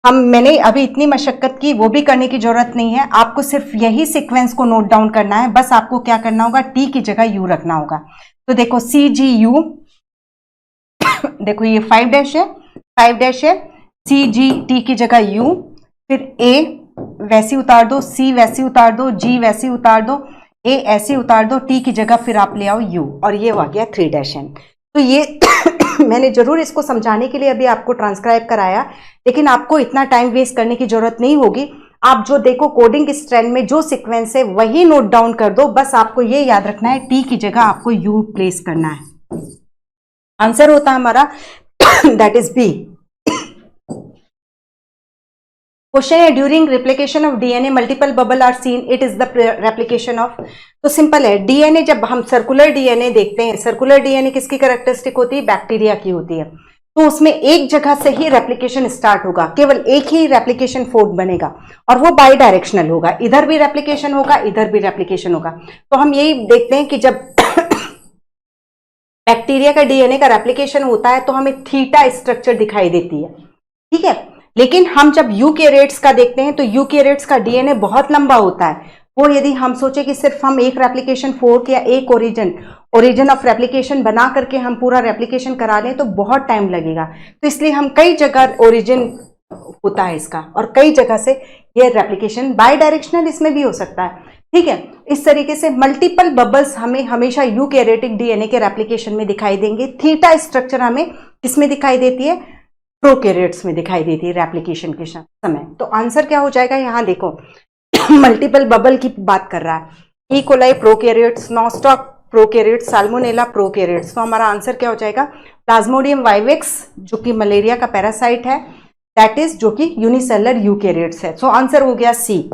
मैंने अभी इतनी मशक्कत की, वो भी करने की जरूरत नहीं है, आपको सिर्फ यही सीक्वेंस को नोट डाउन करना है। बस आपको क्या करना होगा, टी की जगह यू रखना होगा। तो देखो सी जी यू, देखो ये 5' है, 5' है, सी जी टी की जगह यू, फिर ए वैसी उतार दो, सी वैसी उतार दो, जी वैसी उतार दो, ए ऐसे उतार दो, टी की जगह फिर आप ले आओ यू, और ये आ गया 3-n। तो ये मैंने जरूर इसको समझाने के लिए अभी आपको ट्रांसक्राइब कराया, लेकिन आपको इतना टाइम वेस्ट करने की जरूरत नहीं होगी। आप जो देखो कोडिंग स्ट्रैंड में जो सीक्वेंस है वही नोट डाउन कर दो, बस आपको ये याद रखना है टी की जगह आपको यू प्लेस करना है। आंसर होता है हमारा दैट इज बी। क्वेश्चन है during replication of DNA multiple bubble are seen, it is the replication of. तो सिंपल है, डीएनए जब हम सर्कुलर डीएनए देखते हैं, सर्कुलर डीएनए किसकी कैरेक्टरिस्टिक होती है? बैक्टीरिया की होती है। तो उसमें एक जगह से ही रेप्लिकेशन स्टार्ट होगा, केवल एक ही रेप्लिकेशन फोर्क बनेगा और वो बाई डायरेक्शनल होगा, इधर भी रेप्लिकेशन होगा, इधर भी रेप्लिकेशन होगा। तो हम यही देखते हैं कि जब बैक्टीरिया का डीएनए का रेप्लिकेशन होता है तो हमें थीटा स्ट्रक्चर दिखाई देती है, ठीक है। लेकिन हम जब यूकैरियोट्स का देखते हैं तो यूकैरियोट्स का डीएनए बहुत लंबा होता है। वो यदि हम सोचे कि सिर्फ हम एक रेप्लिकेशन फोर्क या एक ओरिजिन ऑफ रेप्लिकेशन बना करके हम पूरा रेप्लिकेशन करा लें तो बहुत टाइम लगेगा। तो इसलिए हम कई जगह ओरिजिन होता है इसका और कई जगह से ये रेप्लिकेशन बाय डायरेक्शनल इसमें भी हो सकता है, ठीक है। इस तरीके से मल्टीपल बबल्स हमें हमेशा यूकैरियोटिक डीएनए के रेप्लिकेशन में दिखाई देंगे। थीटा स्ट्रक्चर हमें किसमें दिखाई देती है? प्रोकैरियोट्स में दिखाई देती है रेप्लिकेशन के समय। तो आंसर क्या हो जाएगा? यहां देखो मल्टीपल बबल की बात कर रहा है, E coli prokaryotes, nostoc prokaryotes, salmonella prokaryotes. तो हमारा आंसर क्या हो जाएगा? प्लाज्मोडियम वाइवेक्स जो कि मलेरिया का पैरासाइट है, दैट इज जो कि यूनिसेलर यूकैरियोट्स है। सो आंसर हो गया सी।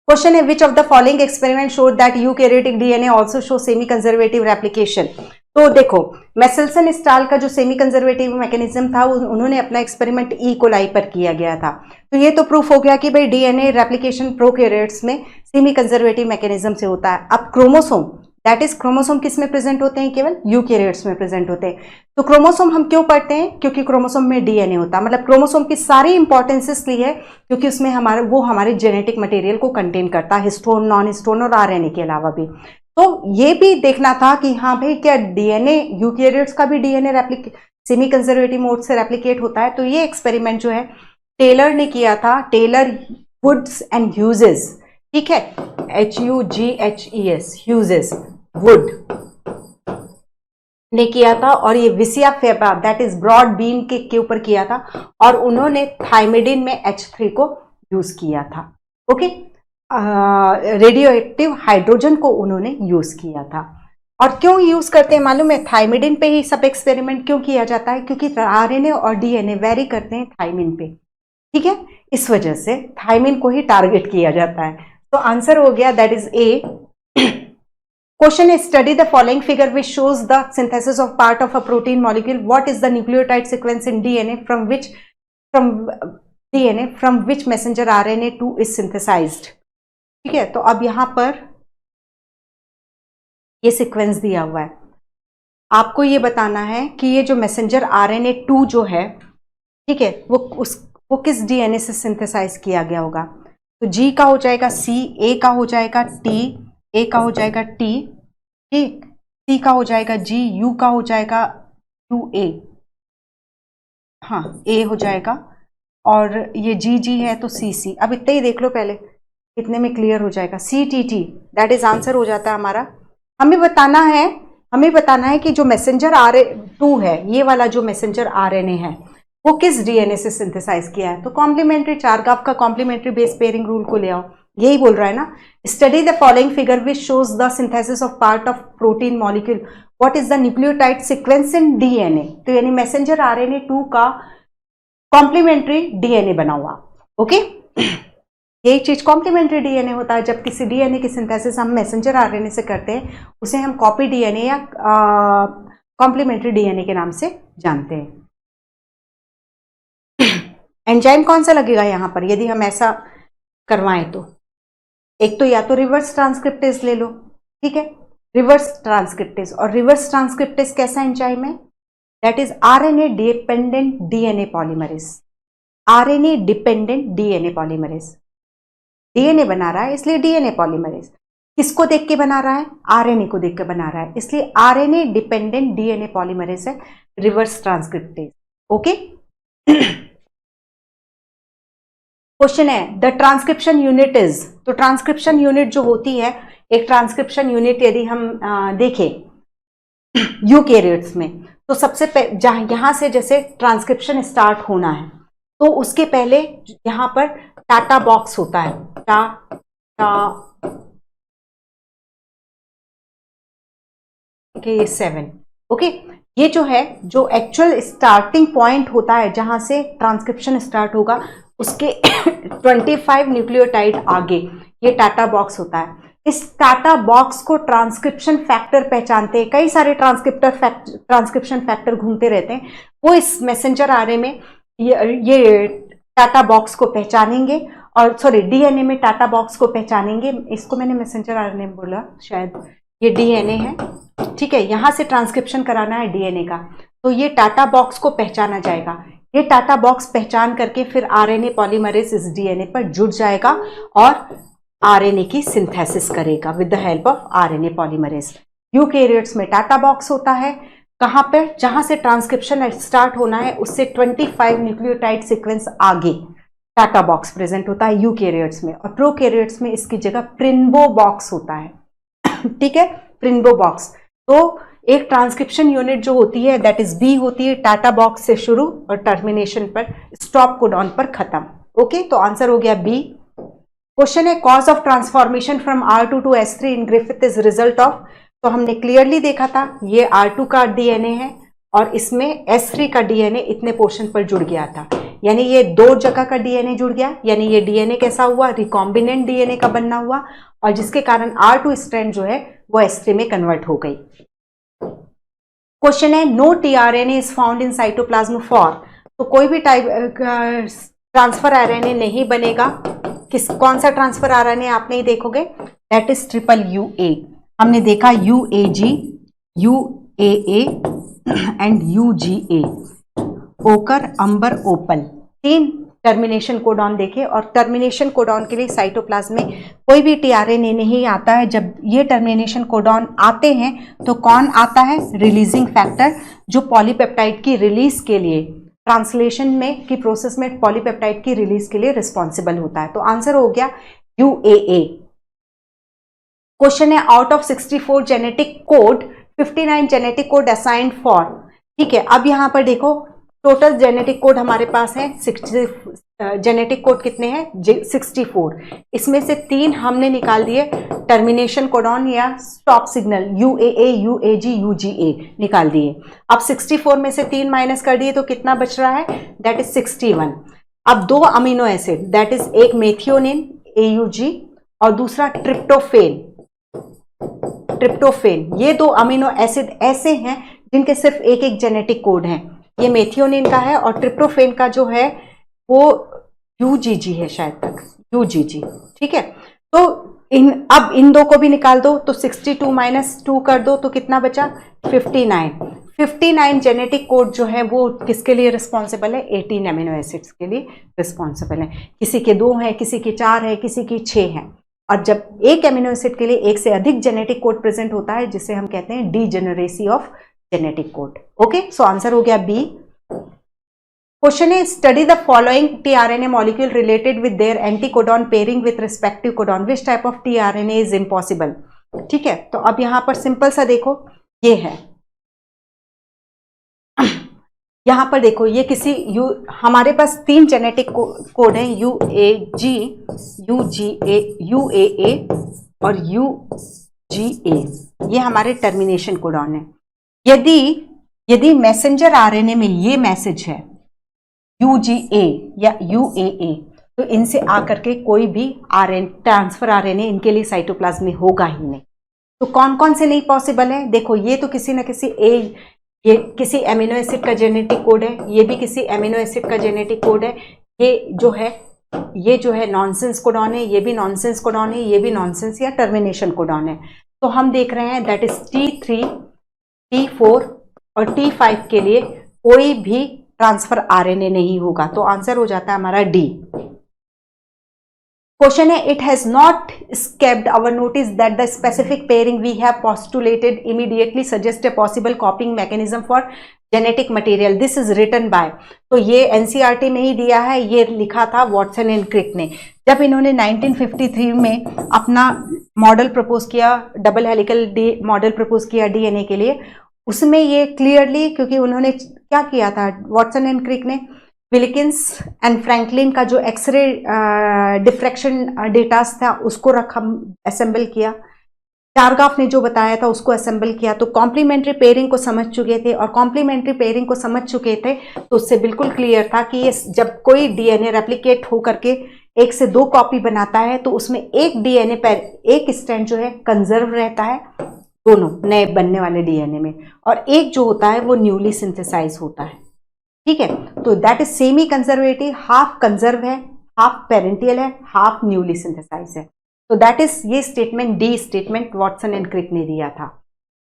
क्वेश्चन है which of the following experiment showed that eukaryotic DNA also show semi conservative replication. तो देखो मेसेल्सन स्टाल का जो सेमी कंजर्वेटिव मैकेनिज्म था उन्होंने अपना एक्सपेरिमेंट ई कोलाई पर किया गया था। तो ये तो प्रूफ हो गया कि भाई डीएनए रेप्लिकेशन प्रोकैरियोट्स में सेमी कंजर्वेटिव मैकेनिज्म से होता है। अब क्रोमोसोम, दैट इज क्रोमोसोम किस में प्रेजेंट होते हैं? केवल यूकैरियोट्स में प्रेजेंट होते हैं। तो क्रोमोसोम हम क्यों पढ़ते हैं? क्योंकि क्रोमोसोम में डीएनए होता है। मतलब क्रोमोसोम की सारी इंपॉर्टेंस इसलिए है क्योंकि उसमें हमारे जेनेटिक मटेरियल को कंटेन करता है, हिस्टोन, नॉन हिस्टोन और आरएनए के अलावा भी। तो ये भी देखना था कि हाँ भाई क्या डीएनए, यूकैरियोट्स का भी डीएनए सेमी कंजर्वेटिव मोड से रेप्लिकेट होता है। तो ये एक्सपेरिमेंट जो है टेलर ने किया था, टेलर, वुड्स एंड ह्यूजेस, ठीक है, HUGHES, ह्यूजेस, वुड ने किया था। और ये Vicia faba that is broad bean के ऊपर किया था और उन्होंने थाइमिडिन में H3 को यूज किया था। ओके, रेडियो एक्टिव हाइड्रोजन को उन्होंने यूज किया था। और क्यों यूज करते हैं मालूम है? थाइमिडिन पे ही सब एक्सपेरिमेंट क्यों किया जाता है? क्योंकि आरएनए और डीएनए वेरी करते हैं थाइमिन पे, ठीक है, इस वजह से थाइमिन को ही टारगेट किया जाता है। तो आंसर हो गया that is a. Question is study the following figure which shows the synthesis of part of a protein molecule. What is the nucleotide sequence in DNA from which messenger RNA2 is synthesized? ठीक है, तो अब यहां पर ये sequence दिया हुआ है, आपको ये बताना है कि ये जो मैसेंजर RNA2 जो है, ठीक है, वो किस डीएनए से सिंथेसाइज किया गया होगा? तो जी का हो जाएगा सी, ए का हो जाएगा टी, ए का हो जाएगा टी, ठीक, सी का हो जाएगा जी, यू का हो जाएगा यू ए, हाँ ए हो जाएगा, और ये जी जी है तो सी सी। अब इतना ही देख लो पहले, कितने में क्लियर हो जाएगा? C T T, that is answer हो जाता है हमारा। हमें बताना है कि जो मैसेंजर RNA2 है, ये वाला जो मैसेंजर RNA है वो किस डीएनए से सिंथेसाइज किया है। तो कॉम्प्लीमेंट्री, चारगाफ का कॉम्प्लीमेंट्री बेस पेयरिंग रूल को ले आओ, यही बोल रहा है ना। Study the following figure which shows the synthesis of part of protein molecule, what is the nucleotide sequence in DNA. तो यानी मैसेंजर RNA2 का कॉम्प्लीमेंट्री डीएनए बना हुआ, ओके। यही चीज कॉम्प्लीमेंट्री डीएनए होता है। जब किसी डीएनए की सिंथेसिस हम मैसेंजर आरएनए से करते हैं उसे हम कॉपी डीएनए या कॉम्प्लीमेंट्री डीएनए के नाम से जानते हैं। एंजाइम कौन सा लगेगा यहां पर यदि हम ऐसा करवाएं? तो एक तो या तो रिवर्स ट्रांसक्रिप्टेज ले लो, ठीक है, रिवर्स ट्रांसक्रिप्टेज। और रिवर्स ट्रांसक्रिप्टेज कैसा एंजाइम है? That is RNA dependent DNA polymerase. RNA dependent DNA polymerase, DNA बना रहा है इसलिए डीएनए पॉलीमरेज। किसको देख के बना रहा है? आरएनए को देख के बना रहा है, इसलिए आरएनए डिपेंडेंट डीएनए पॉलीमरेज है रिवर्स ट्रांसक्रिप्टेज, ओके। क्वेश्चन है द ट्रांसक्रिप्शन यूनिट इज, तो ट्रांसक्रिप्शन यूनिट जो होती है, एक ट्रांसक्रिप्शन यूनिट यदि हम देखें यूकेरियोट्स में, तो सबसे जहां यहां से जैसे ट्रांसक्रिप्शन स्टार्ट होना है तो उसके पहले यहां पर टाटा बॉक्स होता है, ये 7, ओके। ये जो है, जो एक्चुअल स्टार्टिंग पॉइंट होता है जहां से ट्रांसक्रिप्शन स्टार्ट होगा, उसके 25 न्यूक्लियोटाइड आगे ये टाटा बॉक्स होता है। इस टाटा बॉक्स को ट्रांसक्रिप्शन फैक्टर पहचानते हैं, कई सारे ट्रांसक्रिप्शन फैक्टर घूमते रहते हैं, वो इस मैसेंजर आरएनए में ये टाटा बॉक्स को पहचानेंगे, और सॉरी डीएनए में टाटा बॉक्स को पहचानेंगे। इसको मैंने मैसेंजर आरएनए बोला, शायद ये डीएनए है, ठीक है। यहां से ट्रांसक्रिप्शन कराना है डीएनए का, तो ये टाटा बॉक्स को पहचाना जाएगा। ये टाटा बॉक्स पहचान करके फिर आरएनए पॉलीमरेज इस डीएनए पर जुड़ जाएगा और आरएनए की सिंथेसिस करेगा with the help of RNA polymerase. Eukaryotes में टाटा बॉक्स होता है, कहां पर, जहां से ट्रांसक्रिप्शन स्टार्ट होना है उससे 25 न्यूक्लियोटाइड सीक्वेंस आगे टाटा बॉक्स प्रेजेंट होता है यूकेरियोट्स में। और प्रोकैरियोट्स में इसकी जगह प्रिन्बो बॉक्स होता है, ठीक है, प्रिन्बो बॉक्स। तो एक ट्रांसक्रिप्शन यूनिट जो होती है दैट इज बी होती है टाटा बॉक्स से शुरू और टर्मिनेशन पर स्टॉप कोडॉन पर खत्म, ओके। तो आंसर हो गया बी। क्वेश्चन है cause of transformation from R2 to S3 in Griffith is result of, तो हमने क्लियरली देखा था ये R2 का डीएनए है और इसमें S3 का डीएनए इतने पोर्शन पर जुड़ गया था, यानी ये दो जगह का डीएनए जुड़ गया, यानी ये डीएनए कैसा हुआ, रिकॉम्बिनेंट डीएनए का बनना हुआ, और जिसके कारण R2 स्ट्रैंड जो है वो S3 में कन्वर्ट हो गई। क्वेश्चन है no tRNA is found in cytoplasm for, तो कोई भी टाइप ट्रांसफर आरएनए नहीं बनेगा। कौन सा ट्रांसफर आरएनए आप नहीं देखोगे, दैट इज ट्रिपल यूए। हमने देखा यूएजी, यूएए एंड यूजीए, ओकर, अंबर, ओपल, 3 टर्मिनेशन कोडॉन देखे। और टर्मिनेशन कोडॉन के लिए साइटोप्लाज्म में कोई भी टीआरएनए नहीं आता है। जब ये टर्मिनेशन कोडॉन आते हैं तो कौन आता है, रिलीजिंग फैक्टर, जो पॉलीपेप्टाइड की रिलीज के लिए, ट्रांसलेशन में की प्रोसेस में पॉलीपेप्टाइड की रिलीज के लिए रिस्पॉन्सिबल होता है। तो आंसर हो गया यूएए। क्वेश्चन है out of 64 genetic code 59 genetic code assigned for, ठीक है। अब यहां पर देखो टोटल जेनेटिक कोड हमारे पास है 60, जेनेटिक कोड कितने हैं 64, इसमें से 3 हमने निकाल दिए टर्मिनेशन कोडॉन या स्टॉप सिग्नल, यूएए, यूएजी, यूजीए निकाल दिए। अब 64 में से 3 माइनस कर दिए तो कितना बच रहा है, दैट इज 61। अब 2 अमीनो एसिड, दैट इज एक मेथियोनिन एयूजी और दूसरा ट्रिप्टोफेन, ये 2 अमीनो एसिड ऐसे हैं जिनके सिर्फ एक एक जेनेटिक कोड है। ये मेथियोनिन का है और ट्रिप्टोफेन का जो है वो यूजीजी है, शायद तक यूजीजी, ठीक है। तो अब इन 2 को भी निकाल दो, तो 62 माइनस 2 कर दो तो कितना बचा 59 जेनेटिक कोड जो है वो किसके लिए रिस्पॉन्सिबल है, 18 अमीनो एसिड्स के लिए रिस्पॉन्सिबल है। किसी के 2 है, किसी के 4 है, किसी की 6 है। और जब एक अमीनो एसिड के लिए एक से अधिक जेनेटिक कोड प्रेजेंट होता है जिसे हम कहते हैं degeneracy of genetic code, okay. So answer हो गया बी। क्वेश्चन है study the following tRNA molecule related with their anticodon pairing with respective codon, which type of tRNA is impossible, ठीक है। तो अब यहां पर सिंपल सा देखो, ये है, यहां पर देखो ये किसी हमारे पास 3 जेनेटिक कोड हैं, यूएजी, यूजीए, यूएए और यूजीए, ये हमारे टर्मिनेशन कोडॉन है। यदि मैसेंजर आरएनए में ये मैसेज है यूजीए या यूएए, तो इनसे आकर के कोई भी आरएन ट्रांसफर आरएनए इनके लिए साइटोप्लाज्म में होगा ही नहीं। तो कौन कौन से नहीं पॉसिबल है, देखो ये तो किसी न किसी ये किसी एमिनो एसिड का जेनेटिक कोड है, ये भी किसी एमिनो एसिड का जेनेटिक कोड है, ये जो है नॉनसेंस कोडॉन है, ये भी नॉनसेंस कोडॉन है, ये भी नॉनसेंस या टर्मिनेशन कोडॉन है। तो हम देख रहे हैं दैट इज T3, T4 और T5 के लिए कोई भी ट्रांसफर आरएनए नहीं होगा, तो आंसर हो जाता है हमारा डी। क्वेश्चन है, it has not escaped our notice that the specific pairing we have postulated immediately suggest a possible copying mechanism for genetic material. This is written by, तो ये एनसीईआरटी में ही दिया है, ये लिखा था वॉटसन एंड क्रिक ने जब इन्होंने 1953 में अपना मॉडल प्रपोज किया, डबल हेलिकल मॉडल प्रपोज किया डीएनए के लिए। उसमें ये क्लियरली, क्योंकि उन्होंने क्या किया था वॉटसन एंड क्रिक ने, विल्किंस एंड फ्रैंकलिन का जो एक्सरे डिफ्रैक्शन डेटास था उसको रखा, असेंबल किया। टारगाफ ने जो बताया था उसको असेंबल किया। तो कॉम्प्लीमेंट्री पेयरिंग को समझ चुके थे, और कॉम्प्लीमेंट्री पेयरिंग को समझ चुके थे तो उससे बिल्कुल क्लियर था कि ये जब कोई डीएनए रेप्लिकेट हो करके एक से दो कॉपी बनाता है तो उसमें एक डीएनए पर एक स्ट्रैंड जो है कंजर्व रहता है दोनों नए बनने वाले डीएनए में, और एक जो होता है वो न्यूली सिंथेसाइज होता है। ठीक है, तो that is semi conservative, half conserve है, हाफ पेरेंटियल है, हाफ न्यूली सिंथेसाइज है। तो दैट इज ये statement, the statement Watson and Crick ने दिया था।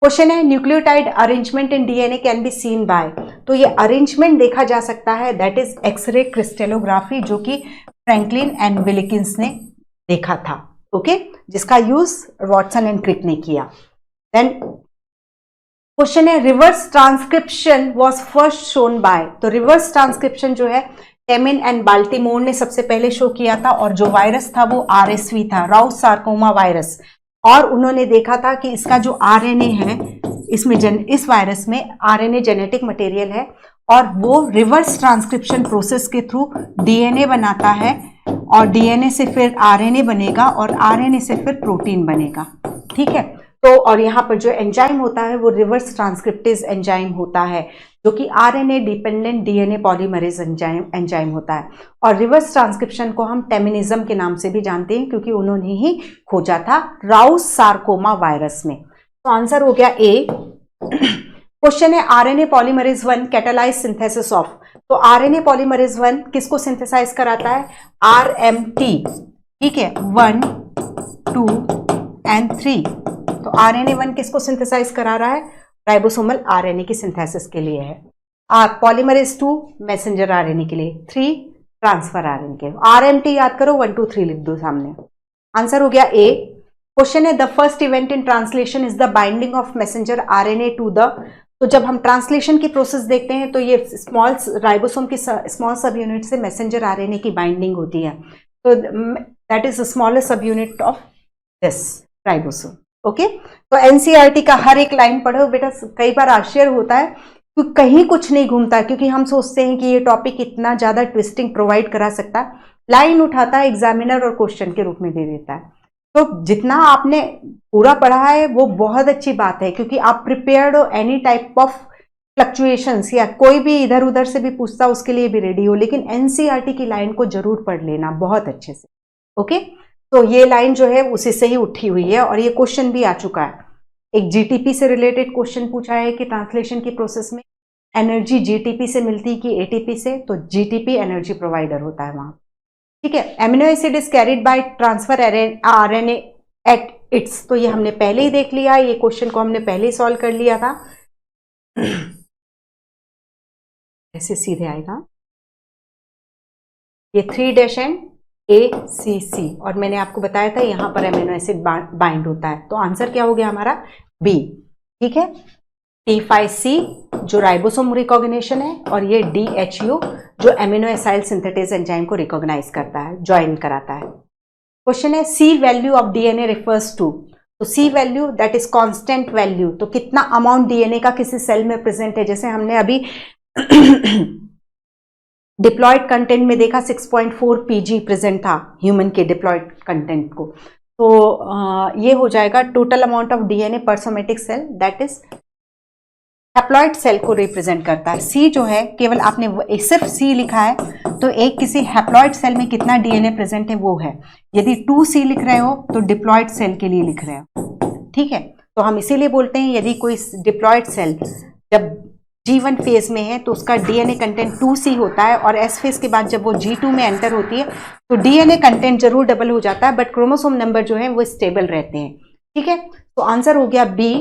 क्वेश्चन है, nucleotide arrangement in DNA can be seen by, तो ये अरेंजमेंट देखा जा सकता है, दैट इज एक्सरे क्रिस्टेलोग्राफी, जो कि फ्रैंकलिन एंड विल्किंस ने देखा था। ओके, जिसका यूज वॉटसन एंड क्रिक ने किया। देन क्वेश्चन है, reverse transcription was first shown by, तो रिवर्स ट्रांसक्रिप्शन जो है टेमिन एंड बाल्टीमोर ने सबसे पहले शो किया था, और जो वायरस था वो आरएसवी था, राउस सार्कोमा वायरस। और उन्होंने देखा था कि इसका जो आरएनए है, इसमें इस वायरस में आरएनए जेनेटिक मटेरियल है, और वो रिवर्स ट्रांसक्रिप्शन प्रोसेस के थ्रू डीएनए बनाता है, और डीएनए से फिर आरएनए बनेगा, और आरएनए से फिर प्रोटीन बनेगा। ठीक है, तो और यहाँ पर जो एंजाइम होता है वो रिवर्स ट्रांसक्रिप्टेज एंजाइम होता है, जो कि RNA dependent DNA polymerase enzyme होता है। और रिवर्स ट्रांसक्रिप्शन को हम टेमिनिज्म के नाम से भी जानते हैं, क्योंकि उन्होंने ही खोजा था राउस सार्कोमा वायरस में। तो आंसर हो गया ए। क्वेश्चन है, RNA polymerase 1 catalyse synthesis of, तो आरएनए पॉलीमरेज 1 किसको सिंथेसाइज कराता है, आरएमटी। ठीक है, 1, 2 एंड 3। तो आरएनए 1 किसको सिंथेसाइज करा रहा है, राइबोसोमल आरएनए की सिंथेसिस के लिए है। पॉलीमरेज 2 मैसेंजर आरएनए के लिए, 3 ट्रांसफर आरएनए के। आरएमटी याद करो, 1, 2, 3 लिख दो सामने। आंसर हो गया ए। क्वेश्चन है, the first event in translation is the binding of messenger RNA to the, तो जब हम ट्रांसलेशन की प्रोसेस देखते हैं तो ये स्मॉल राइबोसोम की स्मॉल सब यूनिट से मैसेंजर आरएनए की बाइंडिंग होती है। तो दैट इज द स्मॉलेस्ट सब unit of this ribosome. Okay, तो एनसीईआरटी का हर एक लाइन पढ़ो बेटा। कई बार आश्चर्य होता है कि कहीं कुछ नहीं घूमता, क्योंकि हम सोचते हैं कि ये टॉपिक इतना ज्यादा ट्विस्टिंग प्रोवाइड करा सकता है, लाइन उठाता है एग्जामिनर और क्वेश्चन के रूप में दे देता है। तो जितना आपने पूरा पढ़ा है वो बहुत अच्छी बात है, क्योंकि आप प्रिपेयर्ड हो एनी टाइप ऑफ फ्लक्चुएशंस, या कोई भी इधर उधर से भी पूछता उसके लिए भी रेडी हो। लेकिन एनसीईआरटी की लाइन को जरूर पढ़ लेना बहुत अच्छे से। ओके, तो ये लाइन जो है उसी से ही उठी हुई है, और ये क्वेश्चन भी आ चुका है। एक जीटीपी से रिलेटेड क्वेश्चन पूछा है कि ट्रांसलेशन की प्रोसेस में एनर्जी जीटीपी से मिलती कि एटीपी से, तो जीटीपी एनर्जी प्रोवाइडर होता है वहां। ठीक है, amino acid is carried by transfer RNA at its, तो ये हमने पहले ही देख लिया, ये क्वेश्चन को हमने पहले ही सॉल्व कर लिया था। ऐसे सीधे आएगा ये 3' एंड ACC, और मैंने आपको बताया था यहां पर एमिनो एसिड बाइंड होता है। तो आंसर क्या हो गया हमारा बी। ठीक है, T5C जो राइबोसोम रिकॉग्निशन है, और ये DHU जो एमिनो एसाइल सिंथेटेज एंजाइम को रिकॉग्नाइज करता है, ज्वाइन कराता है। क्वेश्चन है, C value of DNA refers to, तो C value that is constant value, तो कितना अमाउंट डीएनए का किसी सेल में प्रेजेंट है। जैसे हमने अभी डिप्लॉयड कंटेंट में देखा 6.4 pg प्रेजेंट था ह्यूमन के डिप्लॉयड कंटेंट को, तो ये हो जाएगा total amount of DNA per somatic cell, that is haploid cell को रिप्रेजेंट करता है। सी जो है, केवल आपने सिर्फ सी लिखा है, तो एक किसी हैप्लॉइड सेल में कितना डीएनए प्रेजेंट है वो है। यदि 2C लिख रहे हो तो डिप्लॉयड सेल के लिए लिख रहे हो। ठीक है, तो हम इसीलिए बोलते हैं यदि कोई डिप्लॉयड सेल जब G1 फेज में है तो उसका डीएनए कंटेंट 2C होता है, और S फेज के बाद जब वो G2 में एंटर होती है तो डीएनए कंटेंट जरूर डबल हो जाता है, बट क्रोमोसोम नंबर जो है वो स्टेबल रहते हैं। ठीक है, तो आंसर हो गया बी।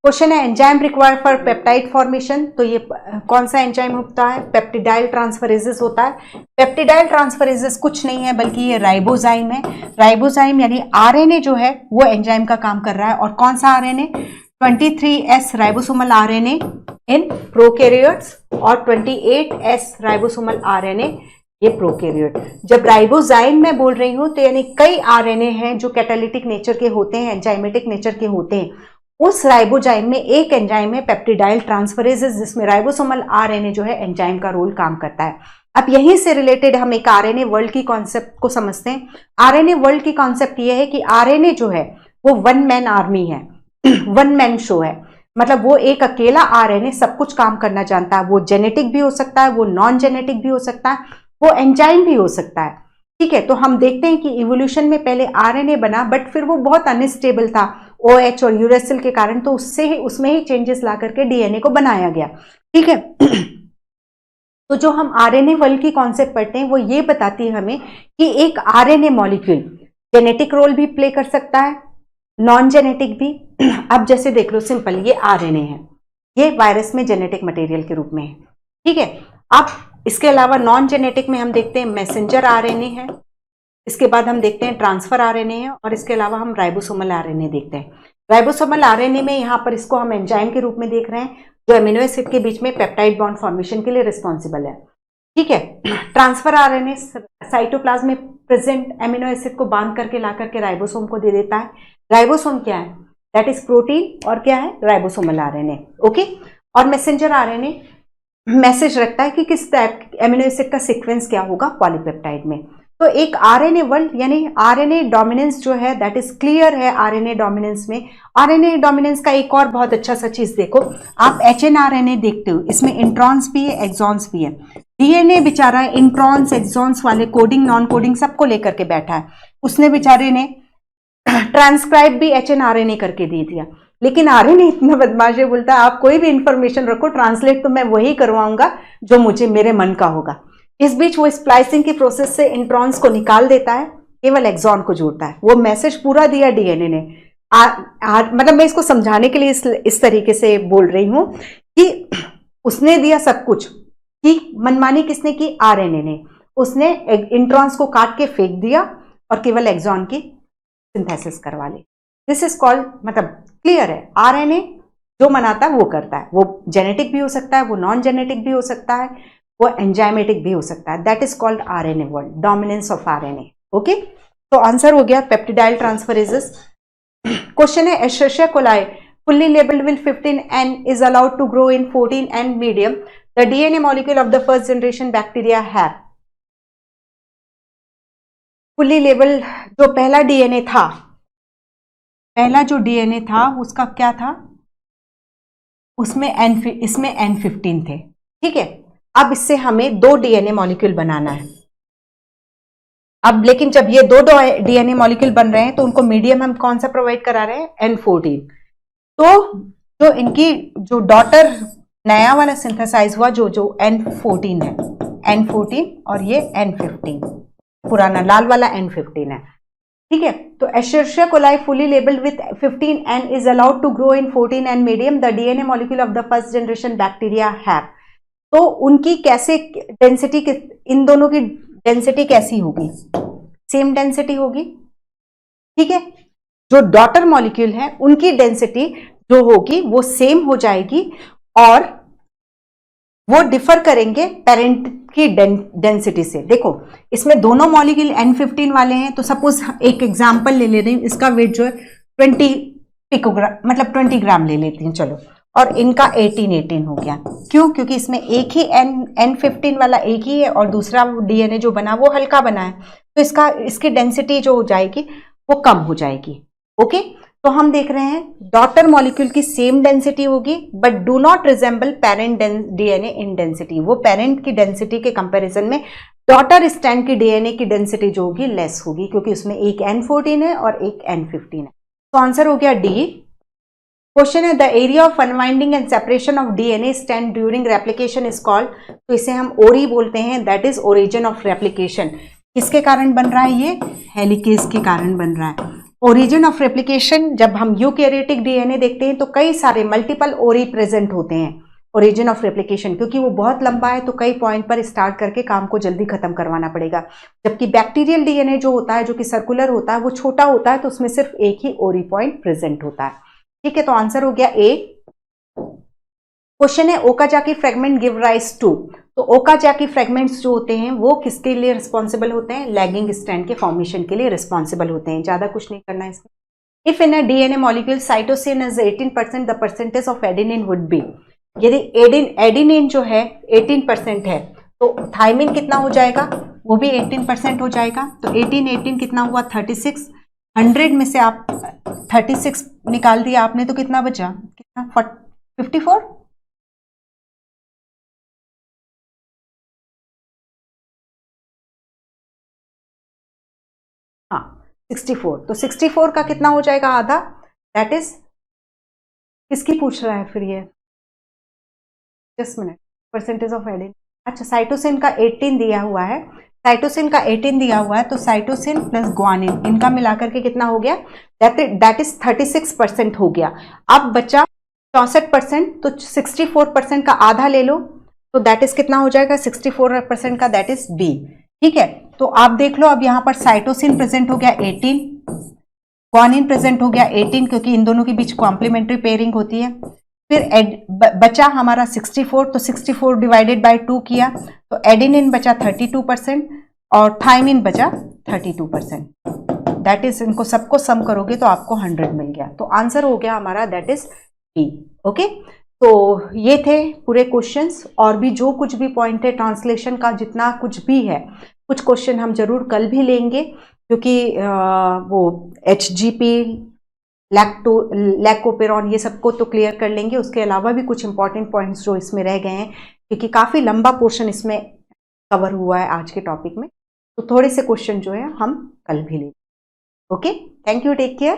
क्वेश्चन है enzyme required for peptide formation, तो ये कौन सा एंजाइम होता है? पेप्टिडाइल ट्रांसफरेजेस होता है। पेप्टिडाइल ट्रांसफरेजेस कुछ नहीं है बल्कि ये राइबोजाइम है। राइबोजाइम यानी आरएनए जो है वो एंजाइम का काम कर रहा है। और कौन सा RNA? 23S ribosomal RNA in prokaryotes और 28S राइबोसोमल आरएनए ये प्रोकैरियोट। जब राइबोजाइम मैं बोल रही हूं तो यानी कई आरएनए हैं जो कैटालिटिक नेचर के होते हैं, एंजाइमेटिक नेचर के होते हैं। उस राइबोजाइम में एक एंजाइम है पेप्टिडाइल ट्रांसफरेजेस, जिसमें राइबोसोमल आरएनए जो है एंजाइम का रोल काम करता है। अब यहीं से रिलेटेड हम एक आरएनए वर्ल्ड की कॉन्सेप्ट को समझते हैं। आरएनए वर्ल्ड की कॉन्सेप्ट ये है कि आरएनए जो है वो वन मैन आर्मी है, वन मैन शो है। मतलब वो एक अकेला आरएनए सब कुछ काम करना जानता है। वो जेनेटिक भी हो सकता है, वो नॉन जेनेटिक भी हो सकता है, वो एंजाइम भी हो सकता है। ठीक है, तो हम देखते हैं कि इवोल्यूशन में पहले आरएनए बना, बट फिर वो बहुत अनस्टेबल था OH और यूरेसिल के कारण, तो उसमें ही चेंजेस ला करके डीएनए को बनाया गया। ठीक है, तो जो हम आरएनए वर्ल्ड की कॉन्सेप्ट पढ़ते हैं वो ये बताती है हमें कि एक आरएनए मॉलिक्यूल जेनेटिक रोल भी प्ले कर सकता है, नॉन जेनेटिक भी। अब जैसे देख लो, सिंपल, ये आरएनए है, ये वायरस में जेनेटिक मटेरियल के रूप में है। ठीक है, अब इसके अलावा नॉन जेनेटिक में हम देखते हैं मैसेंजर आरएनए है, इसके बाद हम देखते हैं ट्रांसफर आरएनए है, और इसके अलावा हम राइबोसोमल आरएनए देखते हैं। राइबोसोमल आरएनए में यहाँ पर इसको हम एंजाइम के रूप में देख रहे हैं जो एमिनो एसिड के बीच में पेप्टाइड बॉन्ड फॉर्मेशन के लिए रिस्पॉन्सिबल है। ठीक है, ट्रांसफर आरएनए साइटोप्लाज्म में प्रेजेंट एमिनो एसिड को बांध करके ला करके राइबोसोम को दे देता है। राइबोसोम क्या है? दैट इज प्रोटीन, और क्या है? Ribosomal RNA. ओके, और मैसेंजर आरएनए मैसेज रखता है कि किस टाइप एमिनो एसिड का सीक्वेंस क्या होगा पॉलीपेप्टाइड में। तो एक आरएनए वर्ल्ड यानी आरएनए डोमिनेंस जो है दैट इज क्लियर है। आरएनए डोमिनेंस में, आरएनए डोमिनेंस का एक और बहुत अच्छा सा चीज देखो, आप एचएनआरएनए देखते हो, इसमें इंट्रॉन्स भी है, एक्सॉन्स भी है। डीएनए बेचारा इंट्रॉन्स एक्सॉन्स वाले कोडिंग नॉन कोडिंग सबको लेकर के बैठा है। उसने बेचारे ने ट्रांसक्राइब भी एचएनआरएनए करके दे दिया, लेकिन आरएनए इतना बदमाश है, बोलता है आप कोई भी इंफॉर्मेशन रखो, ट्रांसलेट तो मैं वही करवाऊंगा जो मुझे मेरे मन का होगा। इस बीच वो स्प्लाइसिंग की प्रोसेस से इंट्रॉन्स को निकाल देता है, केवल एक्सॉन को जोड़ता है। वो मैसेज पूरा दिया डीएनए ने। मतलब मैं इसको समझाने के लिए इस तरीके से बोल रही हूं कि उसने दिया सब कुछ, कि मनमानी किसने की? आरएनए ने। उसने इंट्रॉन्स को काट के फेंक दिया और केवल एक्सॉन की सिंथेसिस करवा ली। दिस इज कॉल्ड, मतलब क्लियर है, आरएनए जो बनाता है वो करता है। वो जेनेटिक भी हो सकता है, वो नॉन जेनेटिक भी हो सकता है, वो एंजाइमेटिक भी हो सकता है। That is called RNA world, dominance of RNA. Okay, तो आंसर हो गया पेप्टिडाइल ट्रांसफरेजेस। क्वेश्चन है एशेरिशिया coli fully labeled with 15N is allowed to grow in 14N medium. The DNA molecule of the first generation bacteria have. fully labeled जो पहला DNA था, पहला जो DNA था उसका क्या था? उसमें इसमें N15 थे। ठीक है, अब इससे हमें 2 डीएनए मॉलिक्यूल बनाना है। अब लेकिन जब ये 2 डीएनए मॉलिक्यूल बन रहे हैं तो उनको मीडियम हम कौन सा प्रोवाइड करा रहे हैं? N14। तो जो इनकी जो डॉटर नया वाला सिंथेसाइज हुआ जो N14 है, N14 और ये N15, पुराना लाल वाला N15 है। ठीक है, तो एशेरिशिया coli fully labeled with 15N is allowed to grow in 14N medium. The DNA molecule of the first generation bacteria have. तो उनकी कैसे डेंसिटी, इन दोनों की डेंसिटी कैसी होगी? सेम डेंसिटी होगी। ठीक है, जो डॉटर मॉलिक्यूल है उनकी डेंसिटी जो होगी वो सेम हो जाएगी और वो डिफर करेंगे पेरेंट की डेंसिटी से। देखो इसमें दोनों मॉलिक्यूल N15 वाले हैं, तो सपोज एक एग्जांपल ले रही हूं, इसका वेट जो है 20 पिकोग्राम, मतलब 20 ग्राम ले लेती हूँ चलो, और इनका 18 हो गया। क्यों? क्योंकि इसमें एक ही N15 वाला एक ही है और दूसरा डीएनए जो बना वो हल्का बना है, तो इसकी डेंसिटी जो हो जाएगी वो कम हो जाएगी। ओके, तो हम देख रहे हैं डॉटर मॉलिक्यूल की सेम डेंसिटी होगी but do not resemble parent DNA in density. वो पेरेंट की डेंसिटी के कंपैरिजन में डॉटर स्ट्रैंड की डीएनए की डेंसिटी जो होगी लेस होगी, क्योंकि उसमें एक N14 है और एक N15 है। तो आंसर हो गया डी। क्वेश्चन है the area of unwinding and separation of DNA strand during replication is called. तो इसे हम ओरी बोलते हैं, that is origin of replication. किसके कारण बन रहा है? ये हेलिकेज के कारण बन रहा है। ओरिजिन ऑफ रेप्लिकेशन, जब हम यूकैरियोटिक डीएनए देखते हैं तो कई सारे मल्टीपल ओरी प्रेजेंट होते हैं ओरिजिन ऑफ रेप्लिकेशन, क्योंकि वो बहुत लंबा है तो कई पॉइंट पर स्टार्ट करके काम को जल्दी खत्म करवाना पड़ेगा। जबकि बैक्टीरियल डीएनए जो होता है, जो कि सर्कुलर होता है, वो छोटा होता है तो उसमें सिर्फ एक ही ओरी पॉइंट प्रेजेंट होता है। ठीक है, तो आंसर हो गया ए। क्वेश्चन है Okazaki fragment give rise to. तो ओकाजाकी फ्रेगमेंट्स जो होते हैं वो किसके लिए रिस्पॉन्सिबल होते हैं? लैगिंग स्ट्रैंड के फॉर्मेशन के लिए रिस्पॉन्सिबल होते हैं। ज्यादा कुछ नहीं करना है इसमें। If in a DNA molecule cytosine is 18%, the percentage of adenine would be. यदि एडेनिन जो है 18% है तो थाइमिन कितना हो जाएगा? वो भी 18% हो जाएगा। तो 18 कितना हुआ? 36। 100 में से आप 36 निकाल दिया आपने तो कितना बचा? कितना? 54। हाँ 64। तो 64 का कितना हो जाएगा? आधा। दैट इज, किसकी पूछ रहा है फिर ये? Just minute. Percentage of adenine, अच्छा साइटोसिन का 18 दिया हुआ है, साइटोसिन का 18 दिया हुआ है, तो साइटोसिन प्लस ग्वानिन इनका मिलाकर के कितना हो गया? दैट इज 36% हो गया। अब बचा 64%, तो 64% का आधा ले लो तो दैट इज कितना हो जाएगा? 64% का, दैट इज बी। ठीक है, तो आप देख लो अब यहां पर साइटोसिन प्रेजेंट हो गया 18, ग्वानिन प्रेजेंट हो गया 18, क्योंकि इन दोनों के बीच कॉम्प्लीमेंट्री पेयरिंग होती है। फिर बचा हमारा 64, तो 64 डिवाइडेड बाय 2 किया तो एडेनिन बचा 32% और थाइमिन बचा 32%। दैट इज, इनको सबको सम करोगे तो आपको 100 मिल गया। तो आंसर हो गया हमारा दैट इज बी। ओके, तो ये थे पूरे क्वेश्चंस। और भी जो कुछ भी पॉइंट है ट्रांसलेशन का, जितना कुछ भी है, कुछ क्वेश्चन हम जरूर कल भी लेंगे, क्योंकि वो HGP, लैक्टोपेरॉन ये सबको तो क्लियर कर लेंगे। उसके अलावा भी कुछ इंपॉर्टेंट पॉइंट्स जो इसमें रह गए हैं, क्योंकि काफ़ी लंबा पोर्शन इसमें कवर हुआ है आज के टॉपिक में, तो थोड़े से क्वेश्चन जो है हम कल भी लेंगे। Okay, thank you, take care.